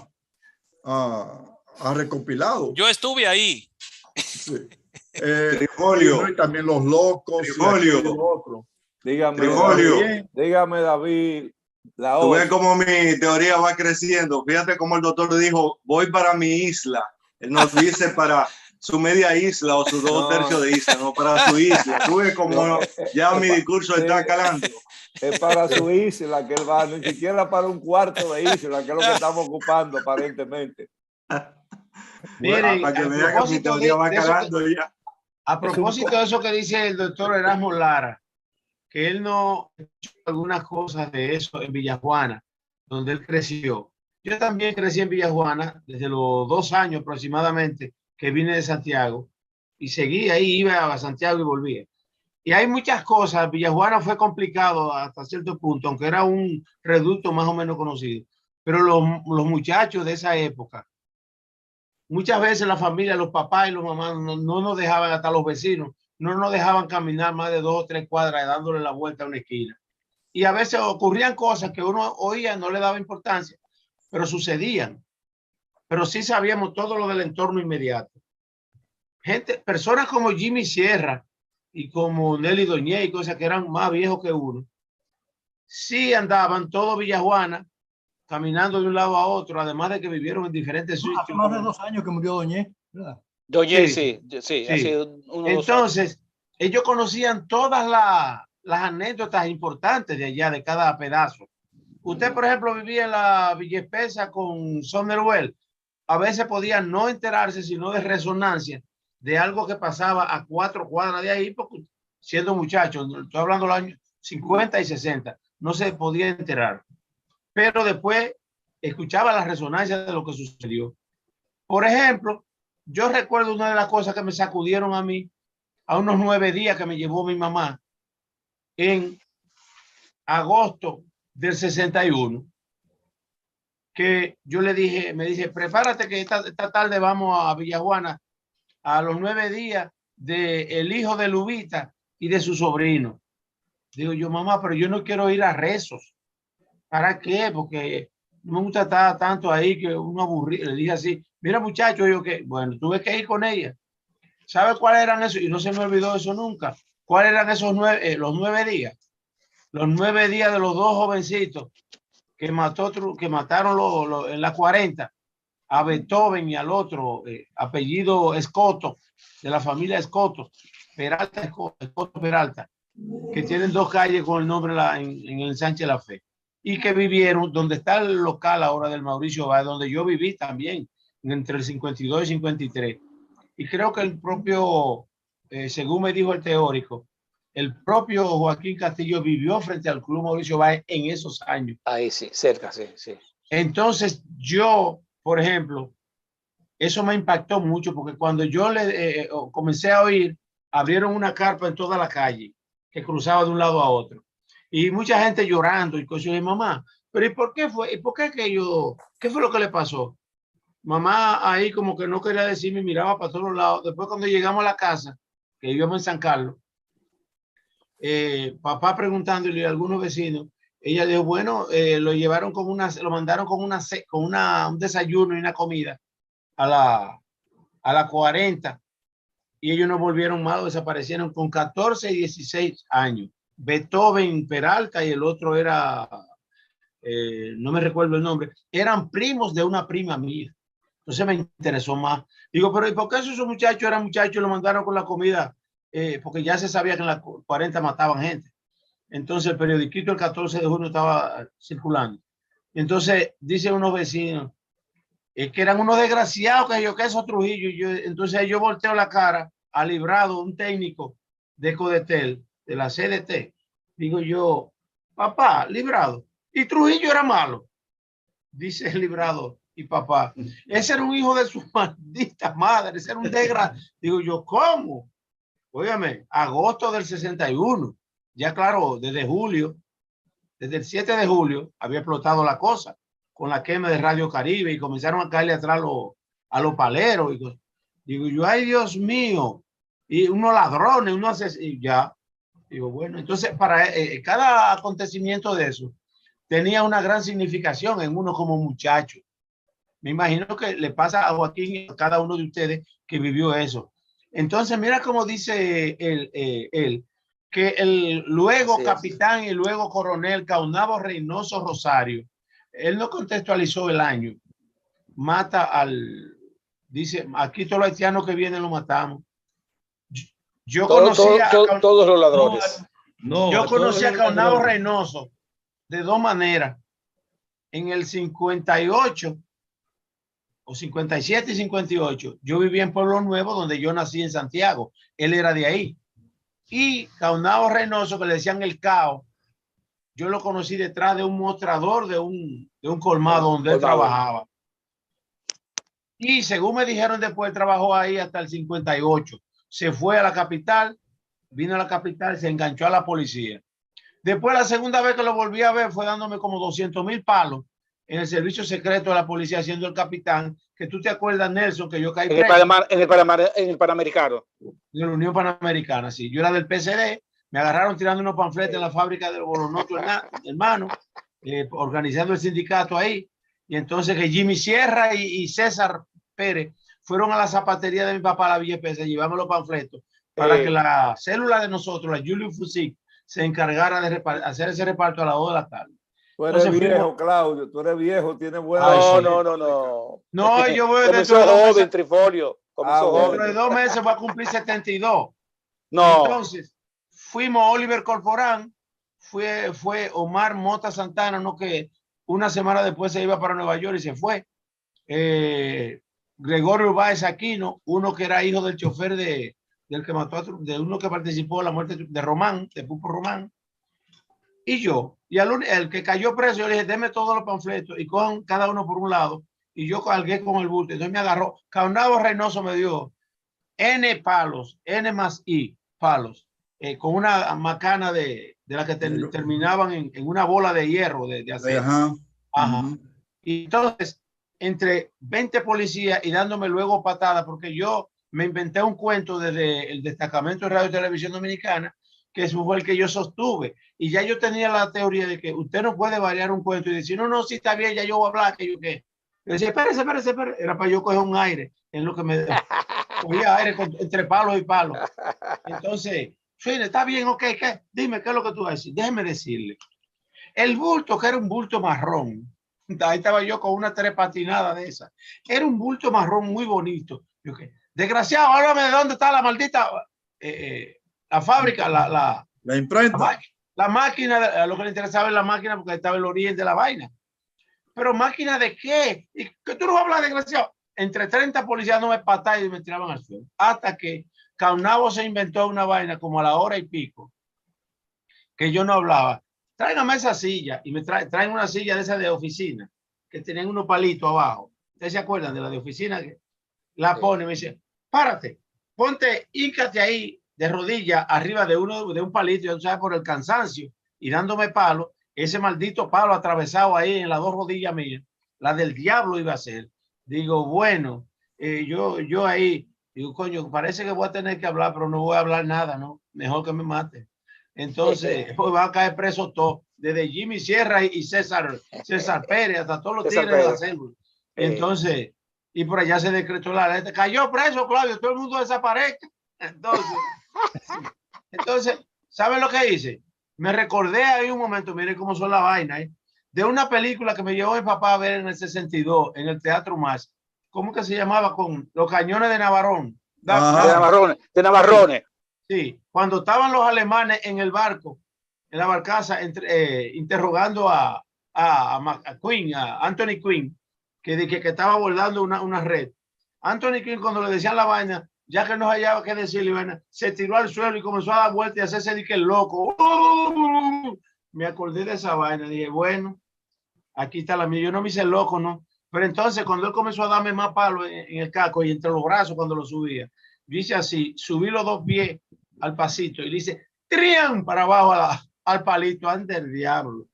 recopilado. Yo estuve ahí. Sí. Trigolio. Y también los locos. Trigolio. Dígame, David. Tú ves cómo mi teoría va creciendo. Fíjate cómo el doctor dijo, voy para mi isla. Él nos dice para su media isla o sus 2/3 de isla, no para su isla. Tú ves cómo ya mi discurso está calando. Es para su isla que él va, ni siquiera para un cuarto de isla, que es lo que estamos ocupando aparentemente. Miren, para que vean que mi teoría va calando ya. A propósito de eso que dice el doctor Erasmo Lara, que él no ha hecho algunas cosas de eso en Villajuana, donde él creció. Yo también crecí en Villajuana desde los 2 años aproximadamente que vine de Santiago y seguí ahí, iba a Santiago y volvía. Y hay muchas cosas. Villajuana fue complicado hasta cierto punto, aunque era un reducto más o menos conocido. Pero los muchachos de esa época, muchas veces la familia, los papás y los mamás no nos dejaban, hasta los vecinos, no nos dejaban caminar más de 2 o 3 cuadras dándole la vuelta a una esquina. Y a veces ocurrían cosas que uno oía, no le daba importancia, pero sucedían. Pero sí sabíamos todo lo del entorno inmediato. Personas como Jimmy Sierra y como Nelly Doñé y cosas que eran más viejos que uno, sí andaban todo Villajuana caminando de un lado a otro, además de que vivieron en diferentes sitios. Hace más de 2 años que murió Doñé, ¿verdad? Doñé, sí. Ha sido Entonces, ellos conocían todas las anécdotas importantes de allá, de cada pedazo. Usted, por ejemplo, vivía en la Villa Espesa con Somerville. A veces podía no enterarse, sino de resonancia de algo que pasaba a 4 cuadras de ahí, porque siendo muchacho, estoy hablando de los años 50 y 60, no se podía enterar. Pero después escuchaba la resonancia de lo que sucedió. Por ejemplo, yo recuerdo una de las cosas que me sacudieron a mí a unos 9 días que me llevó mi mamá en agosto del 61, que yo le dije, me dice, prepárate que esta tarde vamos a Villajuana a los 9 días del hijo de Lubita y de su sobrino. Digo yo, mamá, pero yo no quiero ir a rezos. ¿Para qué? Porque no me gusta estar tanto ahí que uno aburrido. Le dije así, mira muchacho, yo que, bueno, tuve que ir con ella. ¿Sabe cuáles eran esos? Y no se me olvidó eso nunca. ¿Cuáles eran esos los 9 días? Los 9 días de los 2 jovencitos que mataron en la 40 a Beethoven y al otro, apellido Escoto, de la familia Escoto, Escoto Peralta, que tienen 2 calles con el nombre en el Sánchez La Fe, y que vivieron donde está el local ahora del Mauricio Báez, donde yo viví también, entre el 52 y 53. Y creo que el propio, según me dijo el teórico, el propio Joaquín Castillo vivió frente al Club Mauricio Báez en esos años. Ahí sí, cerca, sí. Entonces yo, por ejemplo, eso me impactó mucho porque cuando yo comencé a oír, abrieron una carpa en toda la calle que cruzaba de un lado a otro. Y mucha gente llorando y cosas. Y mamá, pero ¿y por qué fue? ¿Y por qué aquello? ¿Qué fue lo que le pasó? Mamá ahí como que no quería decirme, miraba para todos lados. Después cuando llegamos a la casa, que vivíamos en San Carlos, papá preguntándole a algunos vecinos, ella dijo, bueno, lo llevaron con lo mandaron con un desayuno y una comida a la 40 y ellos no volvieron malos, desaparecieron con 14 y 16 años. Beethoven Peralta y el otro era, no me recuerdo el nombre, eran primos de una prima mía. Entonces me interesó más. Digo, pero ¿y por qué esos muchachos eran muchachos y lo mandaron con la comida? Porque ya se sabía que en la 40 mataban gente. Entonces el periodiquito el 14 de junio estaba circulando. Entonces dicen unos vecinos que eran unos desgraciados, que eso Trujillo. Entonces yo volteo la cara a Librado, un técnico de Codetel, de la CDT. Digo yo, papá, Librado, y Trujillo era malo. Dice el Librado, y papá, ese era un hijo de su maldita madre, ese era un desgraciado. Digo yo, ¿cómo? Óigame, agosto del 61. Ya claro, desde julio, desde el 7 de julio, había explotado la cosa con la quema de Radio Caribe y comenzaron a caerle atrás a los paleros. Y digo yo, ay Dios mío, y unos ladrones, unos asesinos, ya. Digo, bueno, entonces para cada acontecimiento de eso tenía una gran significación en uno como muchacho. Me imagino que le pasa a Joaquín y a cada uno de ustedes que vivió eso. Entonces, mira cómo dice él que el luego capitán y luego coronel Caunabo Reynoso Rosario, él no contextualizó el año, mata dice, aquí todos los haitianos que vienen lo matamos. Yo conocí a todos los ladrones. Yo conocí a Caunabo Reynoso de dos maneras. En el 58 o 57 y 58, yo vivía en Pueblo Nuevo, donde yo nací en Santiago. Él era de ahí. Y Caunabo Reynoso, que le decían el Cao, yo lo conocí detrás de un mostrador de un colmado donde él trabajaba. Y según me dijeron después, trabajó ahí hasta el 58. Se fue a la capital, vino a la capital, se enganchó a la policía. Después, la segunda vez que lo volví a ver fue dándome como 200,000 palos en el servicio secreto de la policía, siendo el capitán, que tú te acuerdas, Nelson, que yo caí preso. En el Panamericano. En la Unión Panamericana, sí. Yo era del PCD, me agarraron tirando unos panfletos en la fábrica del Bolonoto, hermano, organizando el sindicato ahí. Y entonces que Jimmy Sierra y César Pérez fueron a la zapatería de mi papá, a la Villa Pesa, llevamos los panfletos para que la célula de nosotros, la Julio Fusic, se encargara de hacer ese reparto a las 2 de la tarde. Tú eres viejo, Claudio, tú eres viejo, tienes buena... No, yo voy comenzó joven, Trifolio. Dentro de 2 meses va a cumplir 72. No. Entonces, fuimos a Oliver Corporán, fue Omar Mota Santana, no, que una semana después se iba para Nueva York y se fue. Gregorio Báez Aquino, uno que era hijo del chofer del que mató de uno que participó en la muerte de Román, de Pupo Román, y yo, y el que cayó preso, yo le dije, deme todos los panfletos y cojan cada uno por un lado, y yo cargué con el bulto. Entonces me agarró. Caunabo Reynoso me dio N palos, N más I palos, con una macana de la que terminaban en una bola de hierro de acero. Ajá. Y entonces, entre 20 policías y dándome luego patadas, porque yo me inventé un cuento desde el destacamento de Radio y Televisión Dominicana, que es el que yo sostuve. Y ya yo tenía la teoría de que usted no puede variar un cuento y decir, no, sí está bien, ya yo voy a hablar, que yo qué. Yo decía, espérese. Era para yo coger un aire, en lo que me cogía aire entre palos y palos. Entonces, está bien, ok, ¿qué? Dime, ¿qué es lo que tú vas a decir? Déjeme decirle. El bulto, que era un bulto marrón, ahí estaba yo con una trepatinada de esa. Era un bulto marrón muy bonito. Yo, ¿qué? Desgraciado, háblame de dónde está la maldita la fábrica, la imprenta. La máquina, a lo que le interesaba es la máquina porque estaba el origen de la vaina. Pero máquina de qué? ¿Y que tú no vas a hablar, desgraciado? Entre 30 policías no me pataban y me tiraban al suelo. Hasta que Caunabo se inventó una vaina como a la hora y pico, que yo no hablaba. Tráigame esa silla y me traen una silla de esa de oficina, que tenían unos palitos abajo. ¿Ustedes se acuerdan de la de oficina? Que la pone y me dice, párate, ponte, híncate ahí de rodillas arriba de un palito, ya sabes, por el cansancio, y dándome palo, ese maldito palo atravesado ahí en las 2 rodillas mías, la del diablo iba a ser. Digo, bueno, yo ahí, digo, coño, parece que voy a tener que hablar, pero no voy a hablar nada, ¿no? Mejor que me mate. Entonces, pues van a caer presos todos, desde Jimmy Sierra y César Pérez, hasta todos los tigres de la célula. Entonces, y por allá se decretó la ley. Cayó preso, Claudio, todo el mundo desaparece. Entonces, ¿saben lo que hice? Me recordé ahí un momento, miren cómo son las vainas, de una película que me llevó mi papá a ver en el 62, en el Teatro Más. ¿Cómo que se llamaba? Con Los Cañones de Navarrón. De Navarrones. Sí, cuando estaban los alemanes en el barco, en la barcaza, interrogando a Anthony Quinn, que estaba abordando una red. Anthony Quinn, cuando le decían la vaina, ya que no hallaba qué decirle, se tiró al suelo y comenzó a dar vueltas y a hacerse de que el loco. Me acordé de esa vaina. Dije, bueno, aquí está la mía. Yo no me hice loco, ¿no? Pero entonces, cuando él comenzó a darme más palo en el casco y entre los brazos cuando lo subía, yo hice así, subí los 2 pies al pasito y le hice ¡trián! Para abajo al palito, ante el diablo.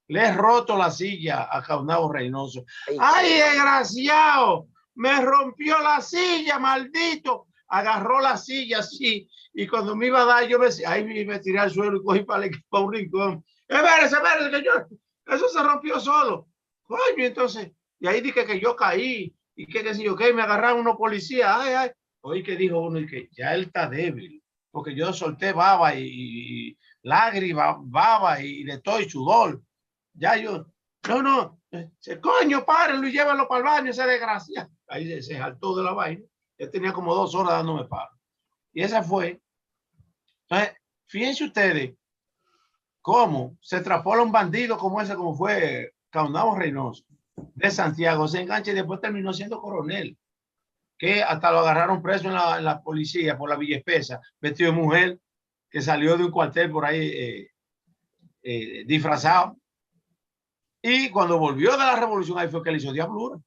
Le he roto la silla a Caunabo Reynoso. ¡Ay, desgraciado! Me rompió la silla, maldito. Agarró la silla así y cuando me iba a dar, yo me tiré al suelo y cogí para un rincón. Espérese, que eso se rompió solo. Coño, entonces, y ahí dije que yo caí y que si yo me agarraron unos policías. Ay. Oí que dijo uno y que ya él está débil, porque yo solté baba y lágrimas, baba y de todo y sudor. Ya yo, no, coño, párenlo y llévalo para el baño, ese desgraciado. Ahí se saltó de la vaina. Él tenía como 2 horas dándome paro. Y esa fue. Entonces, fíjense ustedes cómo se trapola un bandido como ese, como fue Caunabo Reynoso, de Santiago, se engancha y después terminó siendo coronel, que hasta lo agarraron preso en la policía por la Villa Espesa, vestido de mujer, que salió de un cuartel por ahí disfrazado. Y cuando volvió de la revolución, ahí fue que le hizo diablura.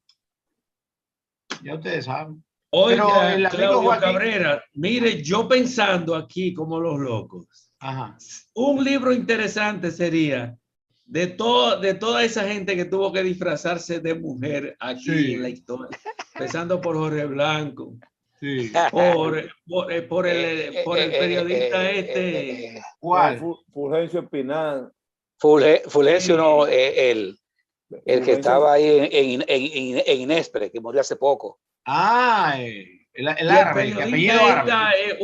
Ya ustedes saben. Oiga, Claudio Joaquín Cabrera, mire, yo pensando aquí como los locos. Ajá. Un libro interesante sería de toda esa gente que tuvo que disfrazarse de mujer aquí en la historia, empezando por Jorge Blanco, por el periodista ¿Cuál? Fulgencio Espinal. Fulgencio no, el que estaba ahí en Inespre, que murió hace poco. El árabe, el apellido árabe.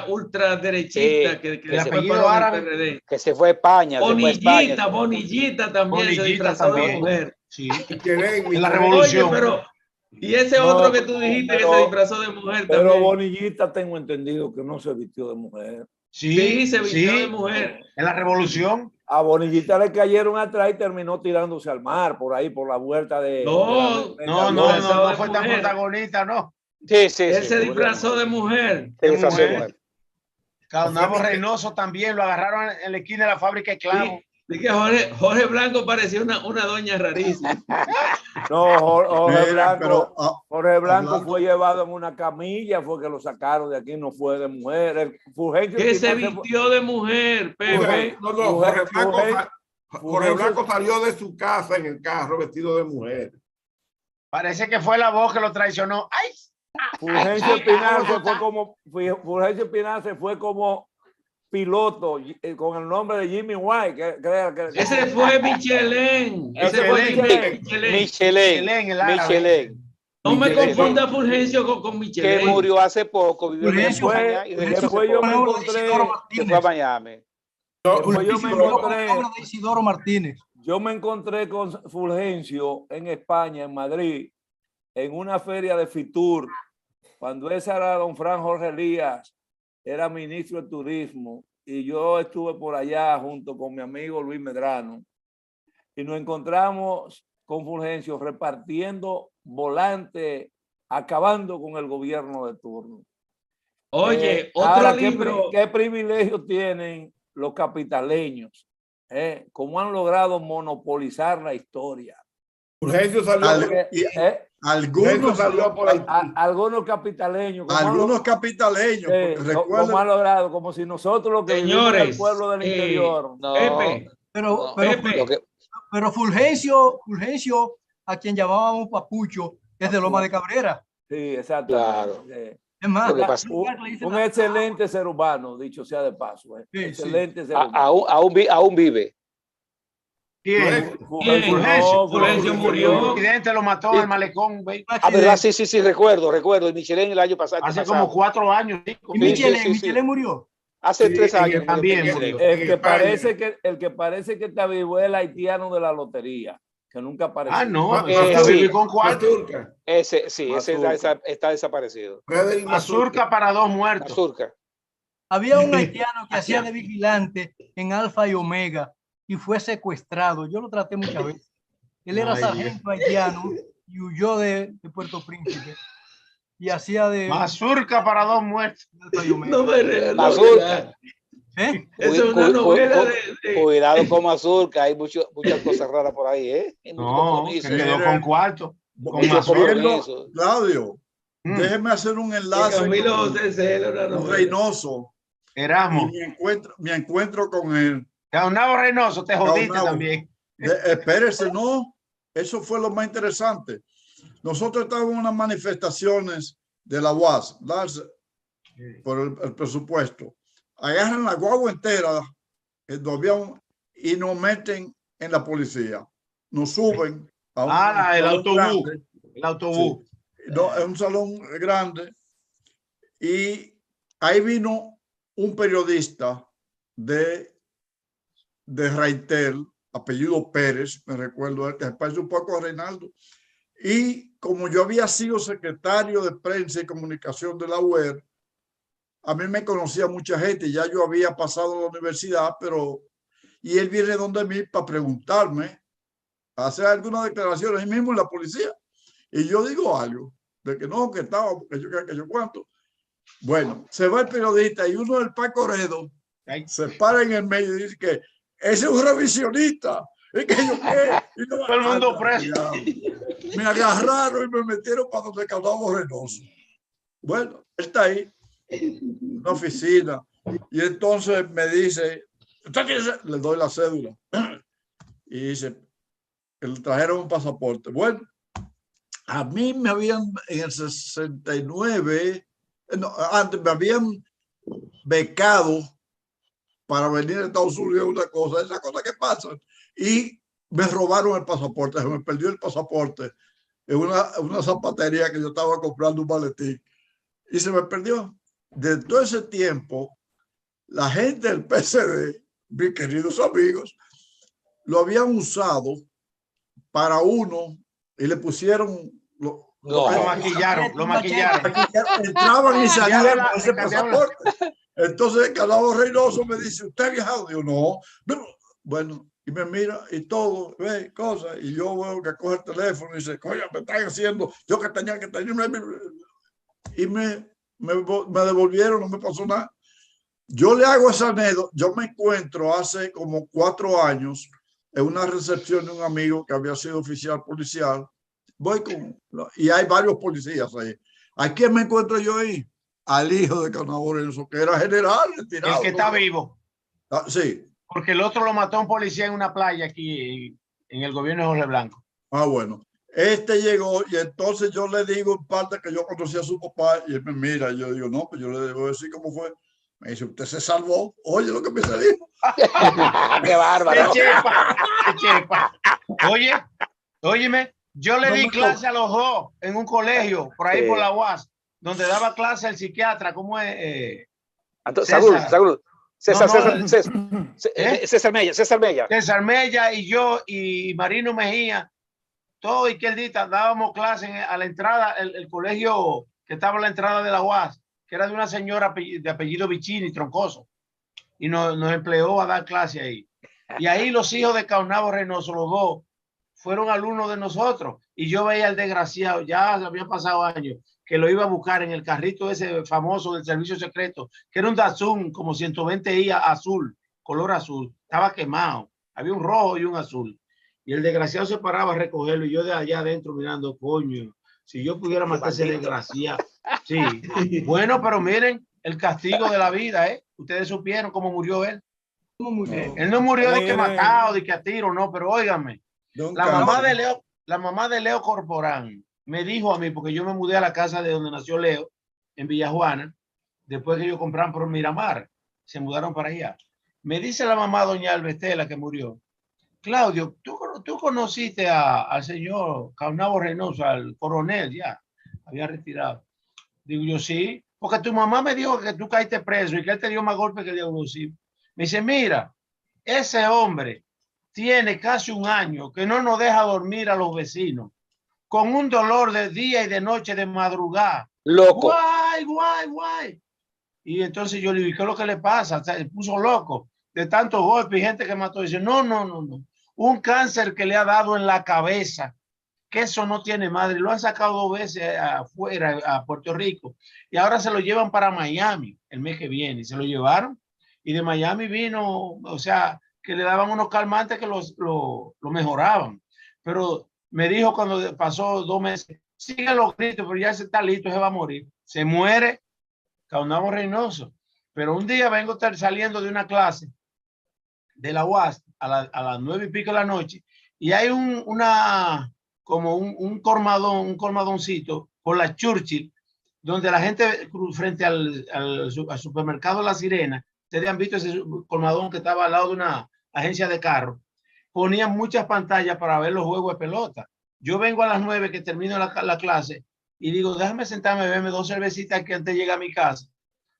ultra derechista, que el apellido árabe, que se fue a España. Bonillita también se disfrazó de mujer. Sí. En la revolución. Oye, pero y ese otro que tú dijiste que se disfrazó de mujer pero también. Bonillita tengo entendido que no se vistió de mujer. Sí, se vistió de mujer. En la revolución. A Bonillita le cayeron atrás y terminó tirándose al mar por ahí, por la vuelta de... No fue tan protagonista, no. Sí. Él se disfrazó de mujer. Caunabo Reynoso también lo agarraron en la esquina de la fábrica de clavos. Sí, que Jorge Blanco parecía una doña rarísima. No, Jorge Blanco fue llevado en una camilla, fue que lo sacaron de aquí, no fue de mujer. Que se vistió de mujer, Pepe. Jorge Blanco salió de su casa en el carro vestido de mujer. Parece que fue la voz que lo traicionó. ¡Ay! Fulgencio Espinal se fue como piloto con el nombre de Jimmy White. Ese fue Michelin. Michelin. No me confunda Fulgencio con Michelin. Que murió hace poco. Vivió en España y después yo me encontré. Que fue a Miami. Isidoro Martínez. Yo me encontré con Fulgencio en España, en Madrid, en una feria de Fitur, cuando ese era don Fran Jorge Elías, era ministro de Turismo, y yo estuve por allá junto con mi amigo Luis Medrano, y nos encontramos con Fulgencio repartiendo volantes, acabando con el gobierno de turno. Oye, otro libro. ¿Qué privilegio tienen los capitaleños? ¿Cómo han logrado monopolizar la historia? Fulgencio salió algunos capitaleños. Algunos capitaleños. ¿Cómo han logrado? Como si nosotros los que vivimos en el pueblo del interior. Pero Fulgencio, a quien llamábamos Papucho, es de Loma de Cabrera. Sí, exacto. Claro. Es más, Lo que pasa- Un excelente ser humano, dicho sea de paso. Sí, Excelente ser a- humano. aún vive. ¿Quién? Fulgencio, Fulgencio. Fulgencio murió. El presidente lo mató al malecón, güey. Ah, verdad, sí, recuerdo. Y Michelén el año pasado. Hace como 4 años. ¿Y Sí, Michelén? sí, sí. ¿Michelén murió? Hace Sí, 3 años. también murió murió. Michelén. El que parece que está vivo es el haitiano de la lotería, que nunca apareció. Ah, no. Sí. Vive con 4. Mazurca. Ese Mazurca. está desaparecido. Frederick Mazurca para 2 muertos. Mazurca. Había un haitiano que hacía de vigilante en Alfa y Omega y fue secuestrado. Yo lo traté muchas veces. Él era Ay, sargento haitiano y huyó de Puerto Príncipe. Y hacía de Mazurca para 2 muertos. Alfa y Omega. No me regalas. Mazurca. ¿Eh? Eso es una novela de... Cuidado con Mazurca, hay muchas cosas raras por ahí, ¿eh? Hay mucho No, compromiso. que quedó con 4. Con Mucho Mazurca. compromiso. Claudio, déjeme hacer un enlace Camilo con José Celo, una novela. Reynoso Erasmo. y mi encuentro con él. Gaunabo Reynoso, te jodiste Gaunabo. también. Espérese, no, eso fue lo más interesante. Nosotros estábamos en unas manifestaciones de la UAS, por el presupuesto. Agarran la guagua entera y nos meten en la policía. Nos suben a un El salón autobús. grande. El autobús. Sí. No, es un salón grande. Y ahí vino un periodista de Raitel, apellido Pérez, me recuerdo, que se parece un poco a Reinaldo. Y como yo había sido secretario de prensa y comunicación de la UER, a mí me conocía mucha gente, ya yo había pasado a la universidad, y él viene donde mí para preguntarme, hacer algunas declaraciones ahí mismo en la policía. Y yo digo algo, de que no, que estaba, que yo cuánto. Bueno, se va el periodista y uno del Paco Redo se para en el medio y dice que ese es un revisionista. ¿Y que yo qué? Y yo, todo el mundo preso. Me agarraron y me metieron para donde Gaunabo Reynoso. Bueno, él está ahí, en una oficina, y entonces me dice, le doy la cédula, y dice, le trajeron un pasaporte. Bueno, a mí me habían, en el 69, no, antes me habían becado para venir a Estados Unidos, esas cosas que pasan, y me robaron el pasaporte, se me perdió el pasaporte en una zapatería que yo estaba comprando un maletín, y se me perdió. De todo ese tiempo, la gente del PCD, mis queridos amigos, lo habían usado para uno y le pusieron... Lo maquillaron. Entraban y salían con ese pasaporte. Entonces, Gaunabo Reynoso me dice, ¿usted ha viajado? Digo, no. Bueno, y me mira y todo, ve cosas, y yo veo que coge el teléfono y dice, coño, me están haciendo, yo que tenía y me devolvieron, no me pasó nada. Yo le hago esa anécdota. Yo me encuentro hace como 4 años en una recepción de un amigo que había sido oficial policial. Y hay varios policías ahí. ¿A quién me encuentro yo ahí? Al hijo de Gaunabo Reynoso, que era general retirado. El que está vivo. Sí. Porque el otro lo mató un policía en una playa aquí en el gobierno de Jorge Blanco. Ah, bueno. Este llegó y entonces yo le digo en parte que yo conocía a su papá y él me mira y yo digo, no, pues yo le debo decir cómo fue. Me dice, usted se salvó. Oye, lo que me se dijo. ¡Qué bárbaro! ¡Qué chepa! Oye, óyeme, yo le di clase a los dos en un colegio, por ahí por la UAS, donde daba clase el psiquiatra, ¿cómo es? César Mella. César Mella y yo y Marino Mejía, todo izquierdita, dábamos clase a la entrada, el colegio que estaba a la entrada de la UAS, que era de una señora de apellido Vicini, Troncoso, y nos empleó a dar clase ahí. Y ahí los hijos de Gaunabo Reynoso, los dos, fueron alumnos de nosotros. Y yo veía al desgraciado, ya habían pasado años, que lo iba a buscar en el carrito ese famoso del servicio secreto, que era un Datsun como 120i azul, color azul. Estaba quemado. Había un rojo y un azul. Y el desgraciado se paraba a recogerlo y yo de allá adentro mirando, coño, si yo pudiera matar a ese desgraciado. Sí. Bueno, pero miren el castigo de la vida, ¿eh? Ustedes supieron cómo murió él. ¿Cómo murió? Él no murió de que matado, de que a tiro, no, pero óigame. La mamá de Leo Corporán me dijo a mí, porque yo me mudé a la casa de donde nació Leo, en Villajuana, después que ellos compraron por Miramar, se mudaron para allá. Me dice la mamá, doña Albestela, que murió: Claudio, tú conociste al señor Caunabo Reynoso, al coronel, ya había retirado. Digo yo, sí, porque tu mamá me dijo que tú caíste preso y que él te dio más golpes que el diablo. Me dice, mira, ese hombre tiene casi un año que no nos deja dormir a los vecinos, con un dolor de día y de noche, de madrugada. Loco. Guay, guay, guay. Y entonces yo le digo, ¿qué es lo que le pasa? O sea, se puso loco de tantos golpes y gente que mató. Dice, no. Un cáncer que le ha dado en la cabeza, que eso no tiene madre. Lo han sacado 2 veces afuera, a Puerto Rico, y ahora se lo llevan para Miami el mes que viene. Y se lo llevaron, y de Miami vino, o sea, que le daban unos calmantes que lo mejoraban. Pero me dijo cuando pasó 2 meses, sigue los gritos, pero ya se está listo, se va a morir. Se muere Caunabo Reynoso. Pero un día vengo saliendo de una clase de la UAS a las 9 y pico de la noche, y hay un colmadoncito por la Churchill, donde la gente frente al supermercado La Sirena, ustedes han visto ese colmadón que estaba al lado de una agencia de carro, ponían muchas pantallas para ver los juegos de pelota. Yo vengo a las 9 que termino la clase y digo, déjame sentarme, beberme 2 cervecitas que antes llega a mi casa,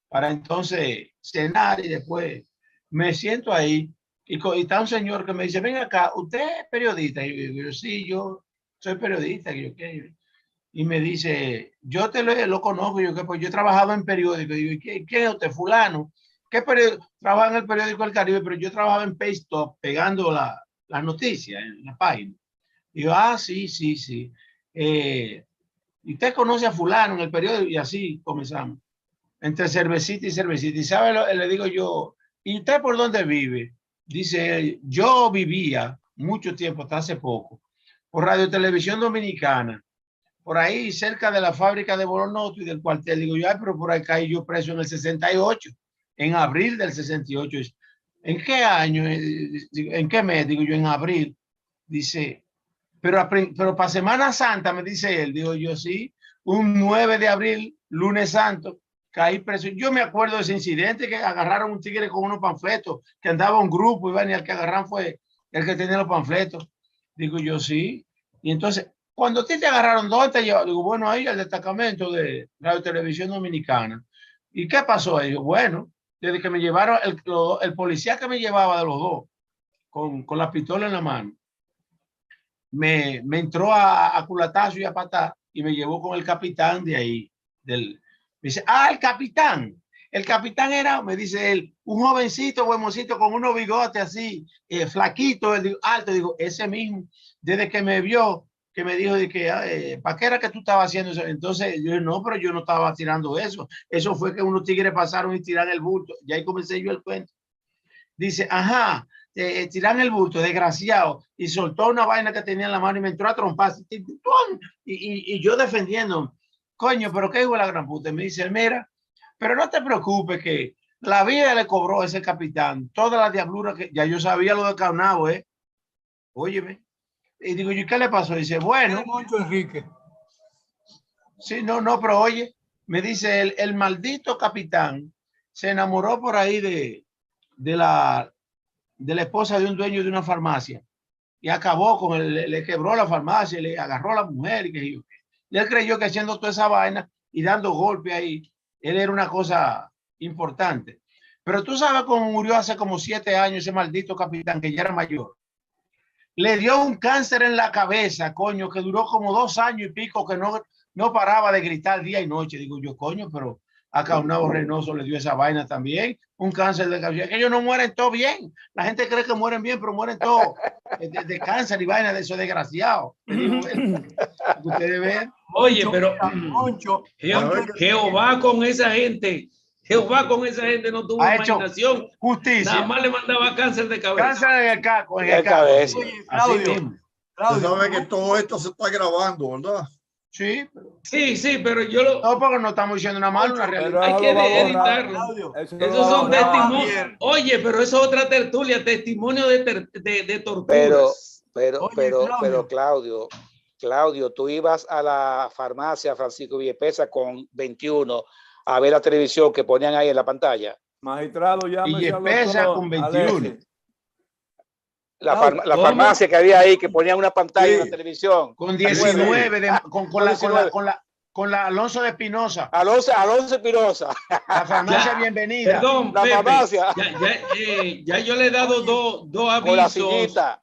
para entonces cenar, y después me siento ahí y está un señor que me dice, ven acá, ¿usted es periodista? Y yo, sí, yo soy periodista. Y me dice, yo lo conozco. Y yo, pues yo he trabajado en periódico. Y yo, ¿quién es usted? Fulano. ¿Qué periódico? Trabaja en el periódico El Caribe, pero yo trabajaba en Paystop pegando las noticias en la página. Y yo, sí. ¿Y usted conoce a fulano en el periódico? Y así comenzamos. Entre cervecita y cervecita. Y sabe, le digo yo, ¿y usted por dónde vive? Dice, yo vivía mucho tiempo, hasta hace poco, por Radio Televisión Dominicana, por ahí cerca de la fábrica de Bolonoto y del cuartel. Digo yo, pero por ahí caí yo preso en el 68, en abril del 68. ¿En qué año? ¿En qué mes? Digo yo, en abril. Dice, pero para Semana Santa, me dice él. Digo yo, sí, un 9 de abril, lunes santo, caí preso. Yo me acuerdo de ese incidente que agarraron un tigre con unos panfletos, que andaba un grupo, y el que agarraron fue el que tenía los panfletos. Digo yo, sí. Y entonces, cuando te agarraron, ¿dónde te llevaron? Digo, bueno, ahí al destacamento de Radio Televisión Dominicana. ¿Y qué pasó ahí? Digo, bueno, desde que me llevaron, el policía que me llevaba de los dos, con la pistola en la mano, me entró a culatazo y a patar, y me llevó con el capitán de ahí, me dice, el capitán. El capitán era, me dice él, un jovencito, buenosito, con unos bigotes así, flaquito, alto. Digo, ese mismo, desde que me vio, que me dijo de que, ¿para qué era que tú estabas haciendo eso? Entonces yo dije, no, pero yo no estaba tirando eso. Eso fue que unos tigres pasaron y tiraron el bulto. Y ahí comencé yo el cuento. Dice, tiran el bulto, desgraciado. Y soltó una vaina que tenía en la mano y me entró a trompar. Y yo defendiendo. Coño, pero qué hijo de la gran puta. Me dice, mira, pero no te preocupes que la vida le cobró a ese capitán toda la diablura que ya yo sabía lo de Caunabo, Óyeme. Y digo, ¿y qué le pasó? Dice, bueno. Moncho Enrique. Sí, no, pero oye, me dice, el maldito capitán se enamoró por ahí de la esposa de un dueño de una farmacia y acabó con él, le quebró la farmacia, le agarró a la mujer y él creyó que haciendo toda esa vaina y dando golpe ahí, él era una cosa importante. Pero tú sabes cómo murió hace como 7 años ese maldito capitán, que ya era mayor. Le dio un cáncer en la cabeza, coño, que duró como 2 años y pico, que no paraba de gritar día y noche. Digo yo, coño, pero a Caunabo Reynoso le dio esa vaina también, un cáncer de cabeza. Que ellos no mueren todos bien. La gente cree que mueren bien, pero mueren todos de cáncer y vaina de eso, desgraciado. Ustedes ven. Oye, pero Jehová con esa gente. Jehová con esa gente no tuvo imaginación. Justicia. Nada más le mandaba cáncer de cabeza. Cáncer en el caco. Oye, Claudio, sabe que todo esto se está grabando, ¿verdad? Sí, pero yo lo... No, porque no estamos diciendo nada malo, una realidad. Hay que editarlo. Esos son testimonios. Oye, pero eso es otra tertulia, testimonio de torturas. Pero Claudio, Claudio, tú ibas a la farmacia Francisco Villespesa con 21 a ver la televisión que ponían ahí en la pantalla. Magistrado, llámese Villespesa con 21. La farmacia que había ahí que ponía una pantalla en la televisión. Con 19, con la Alonso de Espinosa. Alonso Espinosa. La farmacia Bienvenida. Perdón, la Pepe, farmacia. ya yo le he dado dos Con la avisos. sillita.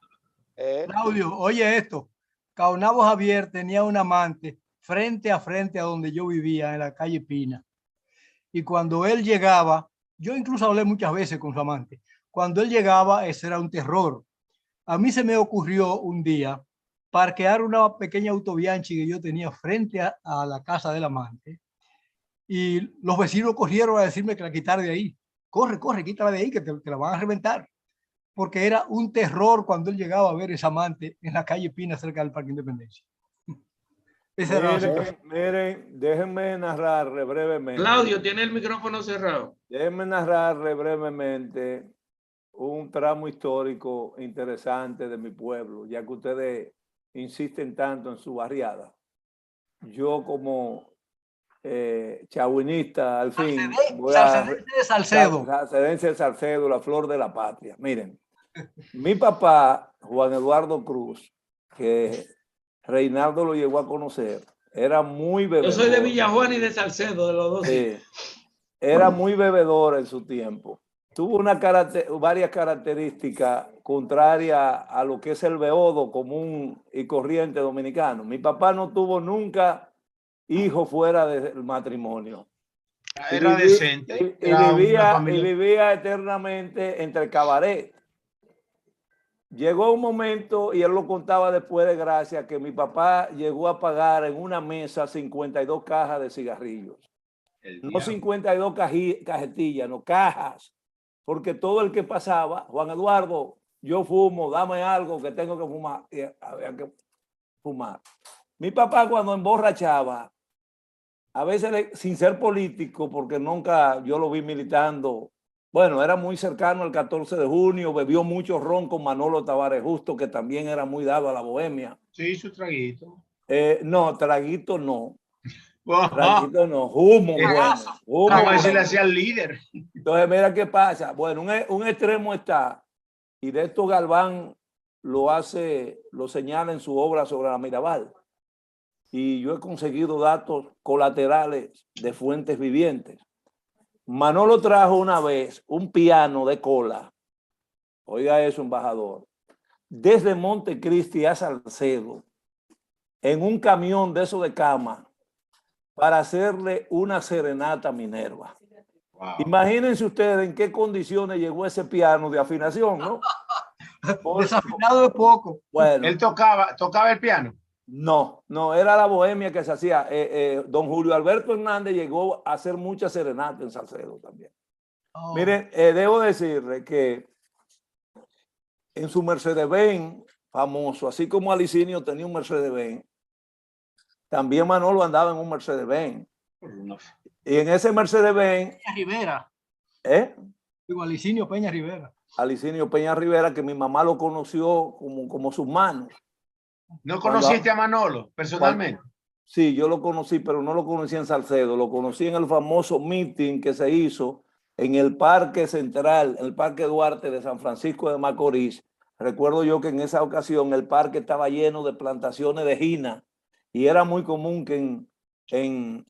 Claudio, oye esto. Caonabo Javier tenía un amante frente a donde yo vivía, en la calle Pina. Y cuando él llegaba, yo incluso hablé muchas veces con su amante. Cuando él llegaba, ese era un terror. A mí se me ocurrió un día parquear una pequeña autobianchi que yo tenía frente a la casa del amante. Y los vecinos corrieron a decirme que la quitara de ahí. Corre, quítala de ahí, que te la van a reventar. Porque era un terror cuando él llegaba a ver esa amante en la calle Pina, cerca del Parque Independencia. Miren, déjenme narrarle brevemente. Claudio, tiene el micrófono cerrado. Déjenme narrarle brevemente un tramo histórico interesante de mi pueblo, ya que ustedes insisten tanto en su barriada. Yo como chauvinista, al fin, voy a... Salcedense de Salcedo, la flor de la patria. Miren, mi papá, Juan Eduardo Cruz, que Reinaldo lo llegó a conocer, era muy bebedor. Yo soy de Villajuana y de Salcedo, de los dos. Sí, era muy bebedor en su tiempo. Tuvo varias características contrarias a lo que es el beodo común y corriente dominicano. Mi papá no tuvo nunca hijo fuera del matrimonio. Era decente. Y vivía eternamente entre cabaret. Llegó un momento, y él lo contaba después de Gracia, que mi papá llegó a pagar en una mesa 52 cajas de cigarrillos. No 52 cajetillas, no cajas. Porque todo el que pasaba, Juan Eduardo, yo fumo, dame algo que tengo que fumar. Y había que fumar. Mi papá cuando emborrachaba, a veces sin ser político, porque nunca yo lo vi militando. Bueno, era muy cercano al 14 de junio, bebió mucho ron con Manolo Tavares Justo, que también era muy dado a la bohemia. Sí, su traguito. No, traguito no. Traguito no, humo. Humo. A ver si le hacía el líder. Entonces, mira qué pasa. Bueno, un extremo está, y de esto Galván lo señala en su obra sobre la Mirabal. Y yo he conseguido datos colaterales de fuentes vivientes. Manolo trajo una vez un piano de cola, oiga eso, embajador, desde Montecristi a Salcedo, en un camión de eso de cama, para hacerle una serenata a Minerva. Wow. Imagínense ustedes en qué condiciones llegó ese piano de afinación, ¿no? Desafinado de poco. Bueno, él tocaba el piano. No, era la bohemia que se hacía. Don Julio Alberto Hernández llegó a hacer muchas serenatas en Salcedo también. Oh. Miren, debo decirle que en su Mercedes-Benz famoso, así como Alicinio tenía un Mercedes-Benz, también Manolo andaba en un Mercedes-Benz. Y en ese Mercedes-Benz... Peña Rivera. Digo, Alicinio Peña Rivera. Alicinio Peña Rivera, que mi mamá lo conoció como sus manos. ¿No conociste a Manolo personalmente? Sí, yo lo conocí, pero no lo conocí en Salcedo. Lo conocí en el famoso meeting que se hizo en el Parque Central, el Parque Duarte de San Francisco de Macorís. Recuerdo yo que en esa ocasión el parque estaba lleno de plantaciones de gina y era muy común que en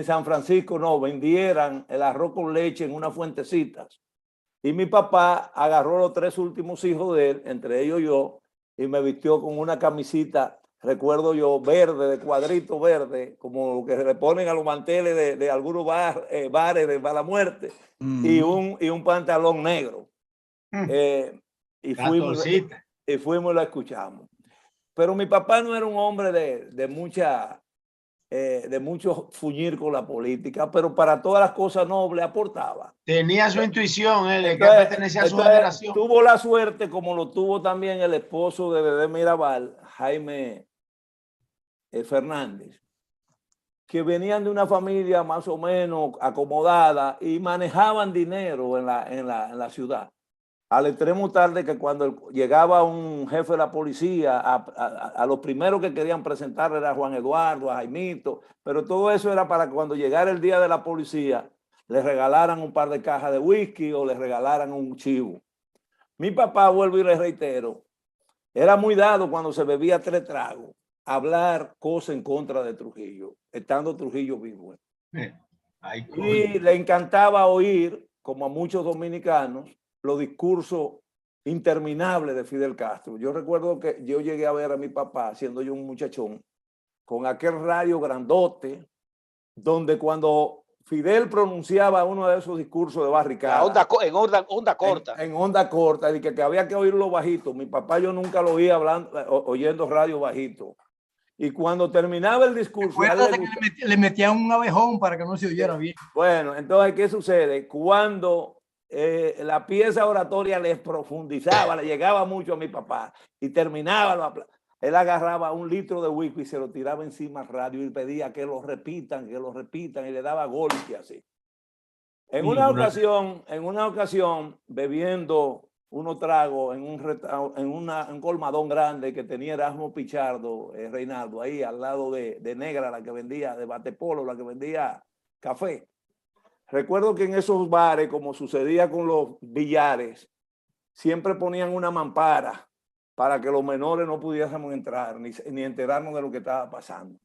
San Francisco no vendieran el arroz con leche en unas fuentecitas. Y mi papá agarró los 3 últimos hijos de él, entre ellos yo, y me vistió con una camisita, recuerdo yo, verde, de cuadrito verde, como lo que se le ponen a los manteles de algunos bares de mala muerte, y un pantalón negro. Y fuimos y la escuchamos. Pero mi papá no era un hombre de mucho fuñir con la política, pero para todas las cosas nobles aportaba. Tenía su intuición, él, que pertenecía a su generación. Tuvo la suerte, como lo tuvo también el esposo de Bebé Mirabal, Jaime Fernández, que venían de una familia más o menos acomodada y manejaban dinero en la ciudad. al extremo tal de que cuando llegaba un jefe de la policía, a los primeros que querían presentar era Juan Eduardo, a Jaimito, pero todo eso era para que cuando llegara el día de la policía, les regalaran un par de cajas de whisky o les regalaran un chivo. Mi papá, vuelvo y le reitero, era muy dado cuando se bebía 3 tragos, hablar cosas en contra de Trujillo, estando Trujillo vivo. Y le encantaba oír, como a muchos dominicanos, los discursos interminables de Fidel Castro. Yo recuerdo que yo llegué a ver a mi papá, siendo yo un muchachón, con aquel radio grandote, donde cuando Fidel pronunciaba uno de esos discursos de barricada. En onda corta. En onda corta, y que había que oírlo bajito. Mi papá yo nunca lo oía hablando, oyendo radio bajito. Y cuando terminaba el discurso... le metían un abejón para que no se oyera bien. Bueno, entonces, ¿qué sucede? Cuando la pieza oratoria les profundizaba, le llegaba mucho a mi papá y terminaba, él agarraba 1 litro de whisky y se lo tiraba encima al radio y pedía que lo repitan y le daba golpe así. En una ocasión, bebiendo unos tragos en un colmadón grande que tenía Erasmo Pichardo, Reinaldo, ahí al lado de Negra, la que vendía, de Batepolo, la que vendía café. Recuerdo que en esos bares, como sucedía con los billares, siempre ponían una mampara para que los menores no pudiésemos entrar ni enterarnos de lo que estaba pasando.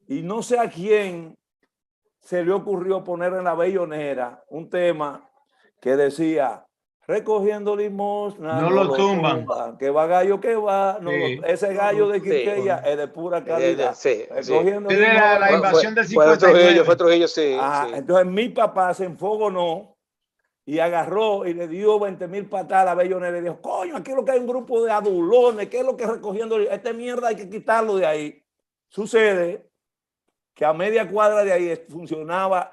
Y no sé a quién se le ocurrió poner en la bellonera un tema que decía: recogiendo limosna, no lo tumban. Que va gallo que va, no, sí. Ese gallo de Quisqueya es de pura calidad. Recogiendo limosna. La invasión del 59. Fue Trujillo, sí. Entonces mi papá se enfogonó y agarró y le dio 20,000 patadas a la bellonera y dijo: coño, aquí lo que hay un grupo de adulones, ¿qué es lo que recogiendo? Esta mierda hay que quitarlo de ahí. Sucede que a media cuadra de ahí funcionaba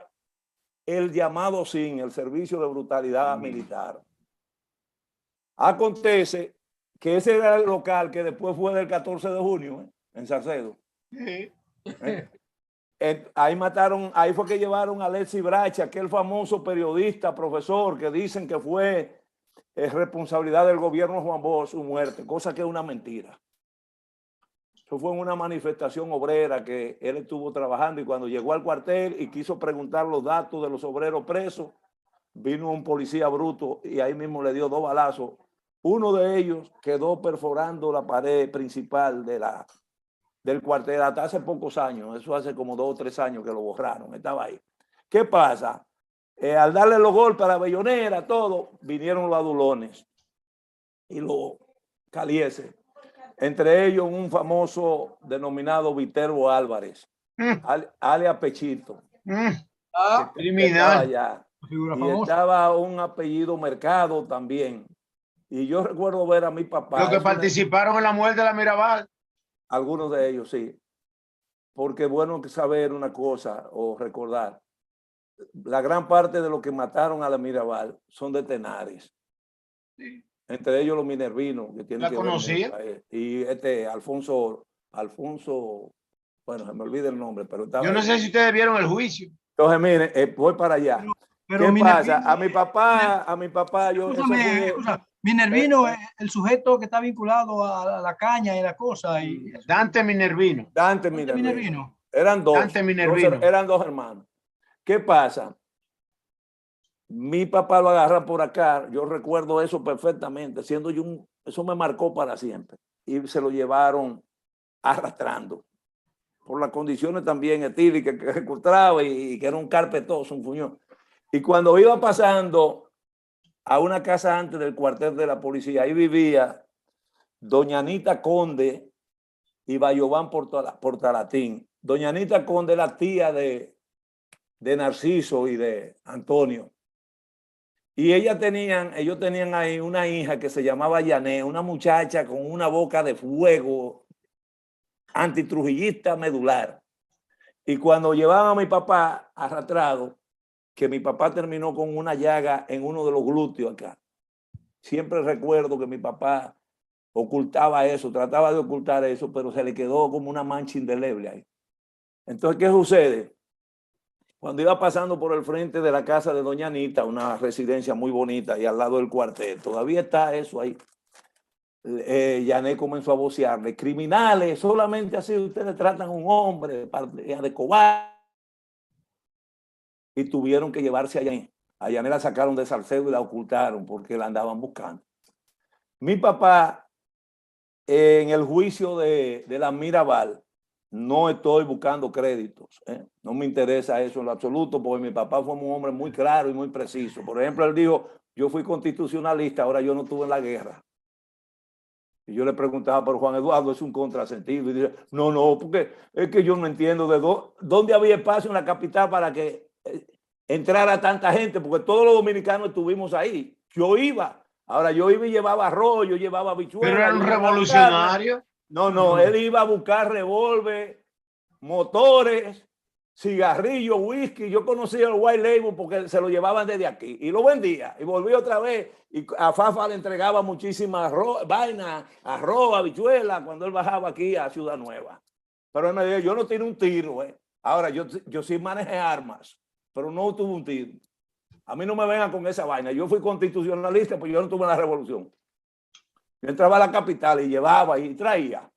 el llamado SIN, el Servicio de Brutalidad Militar. Acontece que ese era el local que después fue del 14 de junio, en Salcedo. Ahí fue que llevaron a Alexis Bracha, aquel famoso periodista, profesor, que dicen que fue responsabilidad del gobierno Juan Bosch su muerte, cosa que es una mentira. Eso fue en una manifestación obrera que él estuvo trabajando, y cuando llegó al cuartel y quiso preguntar los datos de los obreros presos, vino un policía bruto y ahí mismo le dio 2 balazos. Uno de ellos quedó perforando la pared principal del cuartel hasta hace pocos años. Eso hace como 2 o 3 años que lo borraron. Estaba ahí. ¿Qué pasa? Al darle los golpes a la bellonera, todo, vinieron los adulones y los calieses. Entre ellos un famoso denominado Viterbo Álvarez, alias Pechito. Criminal. Y estaba un apellido Mercado también. Y yo recuerdo ver a mi papá. Los que participaron en la muerte de la Mirabal. Algunos de ellos, sí. Porque es bueno saber una cosa o recordar. La gran parte de los que mataron a la Mirabal son de Tenares. Sí. Entre ellos los minervinos. Que tienen ¿La conocía? Y Alfonso, bueno, se me olvida el nombre, pero estaba... Yo no sé si ustedes vieron el juicio. Entonces, miren, voy para allá. Pero ¿qué pasa? A mi papá, yo... Minervino es el sujeto que está vinculado a la caña y la cosa. Dante Minervino. Dante Minervino. Eran 2. Dante Minervino. Eran 2 hermanos. ¿Qué pasa? Mi papá lo agarra por acá. Yo recuerdo eso perfectamente. Siendo yo eso me marcó para siempre. Y se lo llevaron arrastrando. Por las condiciones también etílicas que encontraba y que era un carpetoso, un fuñón. Y cuando iba pasando a una casa antes del cuartel de la policía, ahí vivía doña Anita Conde y Bayobán Portalatín. Doña Anita Conde, la tía de Narciso y de Antonio. Y ellos tenían ahí una hija que se llamaba Yané, una muchacha con una boca de fuego, antitrujillista medular. Y cuando llevaban a mi papá arrastrado, que mi papá terminó con una llaga en uno de los glúteos acá. Siempre recuerdo que mi papá ocultaba eso, trataba de ocultar eso, pero se le quedó como una mancha indeleble ahí. Entonces, ¿qué sucede? Cuando iba pasando por el frente de la casa de doña Anita, una residencia muy bonita y al lado del cuartel, todavía está eso ahí. Yané comenzó a vocearle: criminales, solamente así ustedes tratan a un hombre de cobarde. Y tuvieron que llevarse a Yané. A Yané la sacaron de Salcedo y la ocultaron porque la andaban buscando. Mi papá, en el juicio de la Mirabal, no estoy buscando créditos, no me interesa eso en lo absoluto, porque mi papá fue un hombre muy claro y muy preciso. Por ejemplo, él dijo: yo fui constitucionalista, ahora yo no estuve en la guerra. Y yo le preguntaba: pero Juan Eduardo, es un contrasentido. Y dice: no, porque es que yo no entiendo de dónde había espacio en la capital para que entrara tanta gente, porque todos los dominicanos estuvimos ahí. Yo iba. Ahora yo iba y llevaba arroz, yo llevaba habichuelas. Pero era un revolucionario. No, él iba a buscar revólver, motores, cigarrillos, whisky. Yo conocía el White Label porque se lo llevaban desde aquí y lo vendía. Y volví otra vez y a Fafa le entregaba muchísimas vainas, arroz, habichuelas, cuando él bajaba aquí a Ciudad Nueva. Pero él me dijo: yo no tiro un tiro. Ahora, yo sí manejé armas, pero no tuve un tiro. A mí no me vengan con esa vaina. Yo fui constitucionalista, pues yo no tuve la revolución. Yo entraba a la capital y llevaba y traía.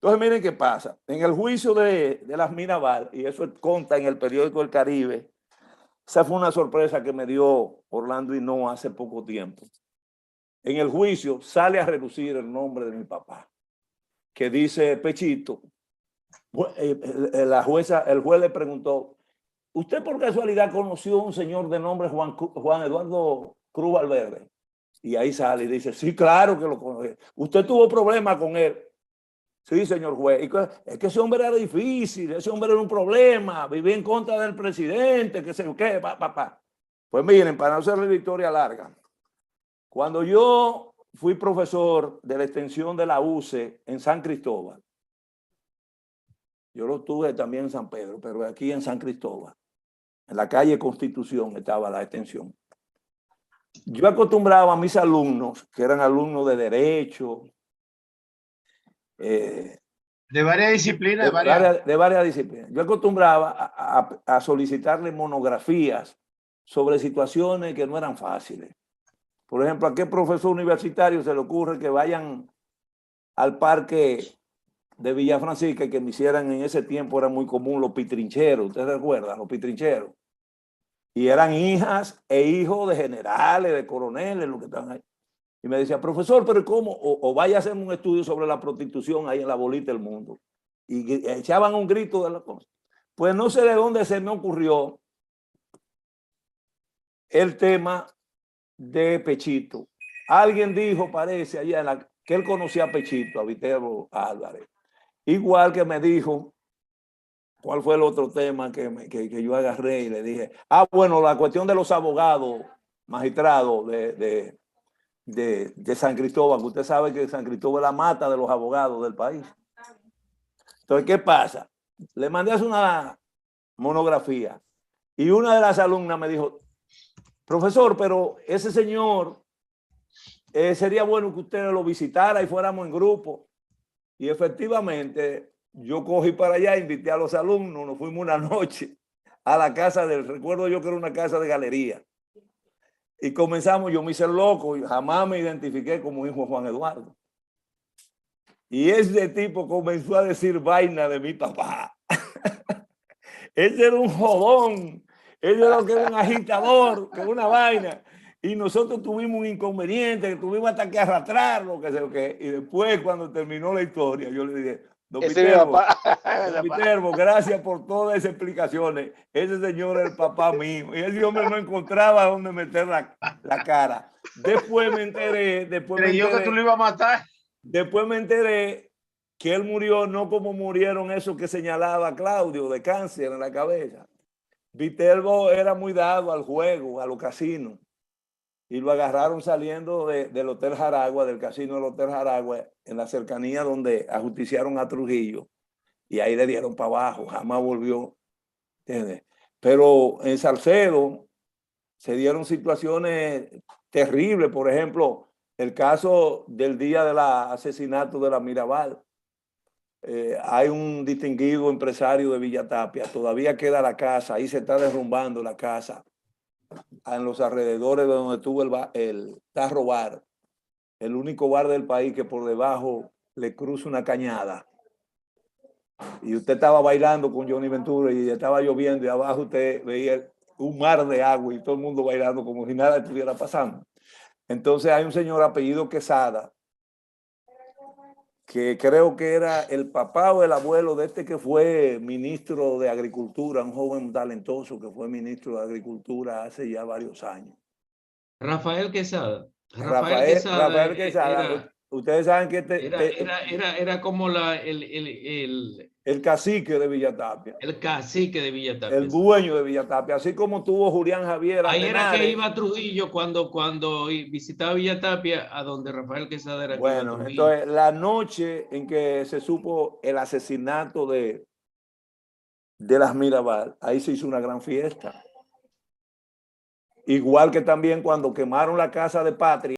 Entonces, miren qué pasa. En el juicio de las Mirabal, y eso consta en el periódico El Caribe, esa fue una sorpresa que me dio Orlando Hinoa hace poco tiempo. En el juicio sale a relucir el nombre de mi papá, que dice Pechito. El juez le preguntó: ¿usted por casualidad conoció a un señor de nombre Juan Eduardo Cruz Valverde? Y ahí sale y dice: sí, claro que lo conocí. ¿Usted tuvo problemas con él? Sí, señor juez. Y es que ese hombre era difícil, ese hombre era un problema, vivía en contra del presidente, que sé yo qué, Pues miren, para no hacerle la historia larga, cuando yo fui profesor de la extensión de la UCE en San Cristóbal, yo lo tuve también en San Pedro, pero aquí en San Cristóbal, en la calle Constitución estaba la extensión. Yo acostumbraba a mis alumnos, que eran alumnos de Derecho, de varias disciplinas. De varias disciplinas. Yo acostumbraba a solicitarle monografías sobre situaciones que no eran fáciles. Por ejemplo, ¿a qué profesor universitario se le ocurre que vayan al parque de Villa Francisca, que me hicieran en ese tiempo? Era muy común los pitrincheros, ¿ustedes recuerdan? Los pitrincheros. Y eran hijas e hijos de generales, de coroneles, los que estaban ahí. Y me decía: profesor, pero ¿cómo? O vaya a hacer un estudio sobre la prostitución ahí en la bolita del mundo. Y echaban un grito de la cosa. Pues no sé de dónde se me ocurrió el tema de Pechito. Alguien dijo, parece, allá que él conocía a Pechito, a Viterbo Álvarez. Igual que me dijo, ¿cuál fue el otro tema que yo agarré? Y le dije: bueno, la cuestión de los abogados, magistrados de San Cristóbal, que usted sabe que San Cristóbal es la mata de los abogados del país. Entonces, ¿qué pasa? Le mandé a hacer una monografía y una de las alumnas me dijo: profesor, pero ese señor, sería bueno que usted lo visitara y fuéramos en grupo. Y efectivamente, yo cogí para allá, invité a los alumnos, nos fuimos una noche a la casa recuerdo yo que era una casa de galería. Y comenzamos, yo me hice loco y jamás me identifiqué como hijo de Juan Eduardo. Y ese tipo comenzó a decir vaina de mi papá. Ese era un jodón, ese era lo que era un agitador, que era una vaina. Y nosotros tuvimos un inconveniente, que tuvimos hasta que arrastrarlo, que sé yo qué. Y después, cuando terminó la historia, yo le dije: don Viterbo, gracias por todas esas explicaciones. Ese señor es el papá mío. Y ese hombre no encontraba dónde meter la cara. Después me enteré. Creyó que tú lo ibas a matar. Después me enteré que él murió no como murieron esos que señalaba Claudio, de cáncer en la cabeza. Viterbo era muy dado al juego, a los casinos. Y lo agarraron saliendo del Hotel Jaragua, del casino del Hotel Jaragua, en la cercanía donde ajusticiaron a Trujillo. Y ahí le dieron para abajo, jamás volvió. ¿Entiendes? Pero en Salcedo se dieron situaciones terribles. Por ejemplo, el caso del día del asesinato de la Mirabal. hay un distinguido empresario de Villa Tapia, todavía queda la casa, ahí se está derrumbando la casa, en los alrededores de donde estuvo el Tarro Bar, el único bar del país que por debajo le cruza una cañada. Y usted estaba bailando con Johnny Ventura y estaba lloviendo y abajo usted veía un mar de agua y todo el mundo bailando como si nada estuviera pasando. Entonces hay un señor apellido Quesada, que creo que era el papá o el abuelo de este que fue ministro de Agricultura, un joven talentoso que fue ministro de Agricultura hace ya varios años. Rafael Quesada. Rafael Quesada. Ustedes saben que era como el cacique de Villa Tapia. El cacique de Villa Tapia. El dueño de Villa Tapia, así como tuvo Julián Javier. Ahí era que iba Trujillo cuando visitaba Villa Tapia, a donde Rafael Quesada era. Bueno, entonces la noche en que se supo el asesinato de las Mirabal, ahí se hizo una gran fiesta. Igual que también cuando quemaron la casa de Patria.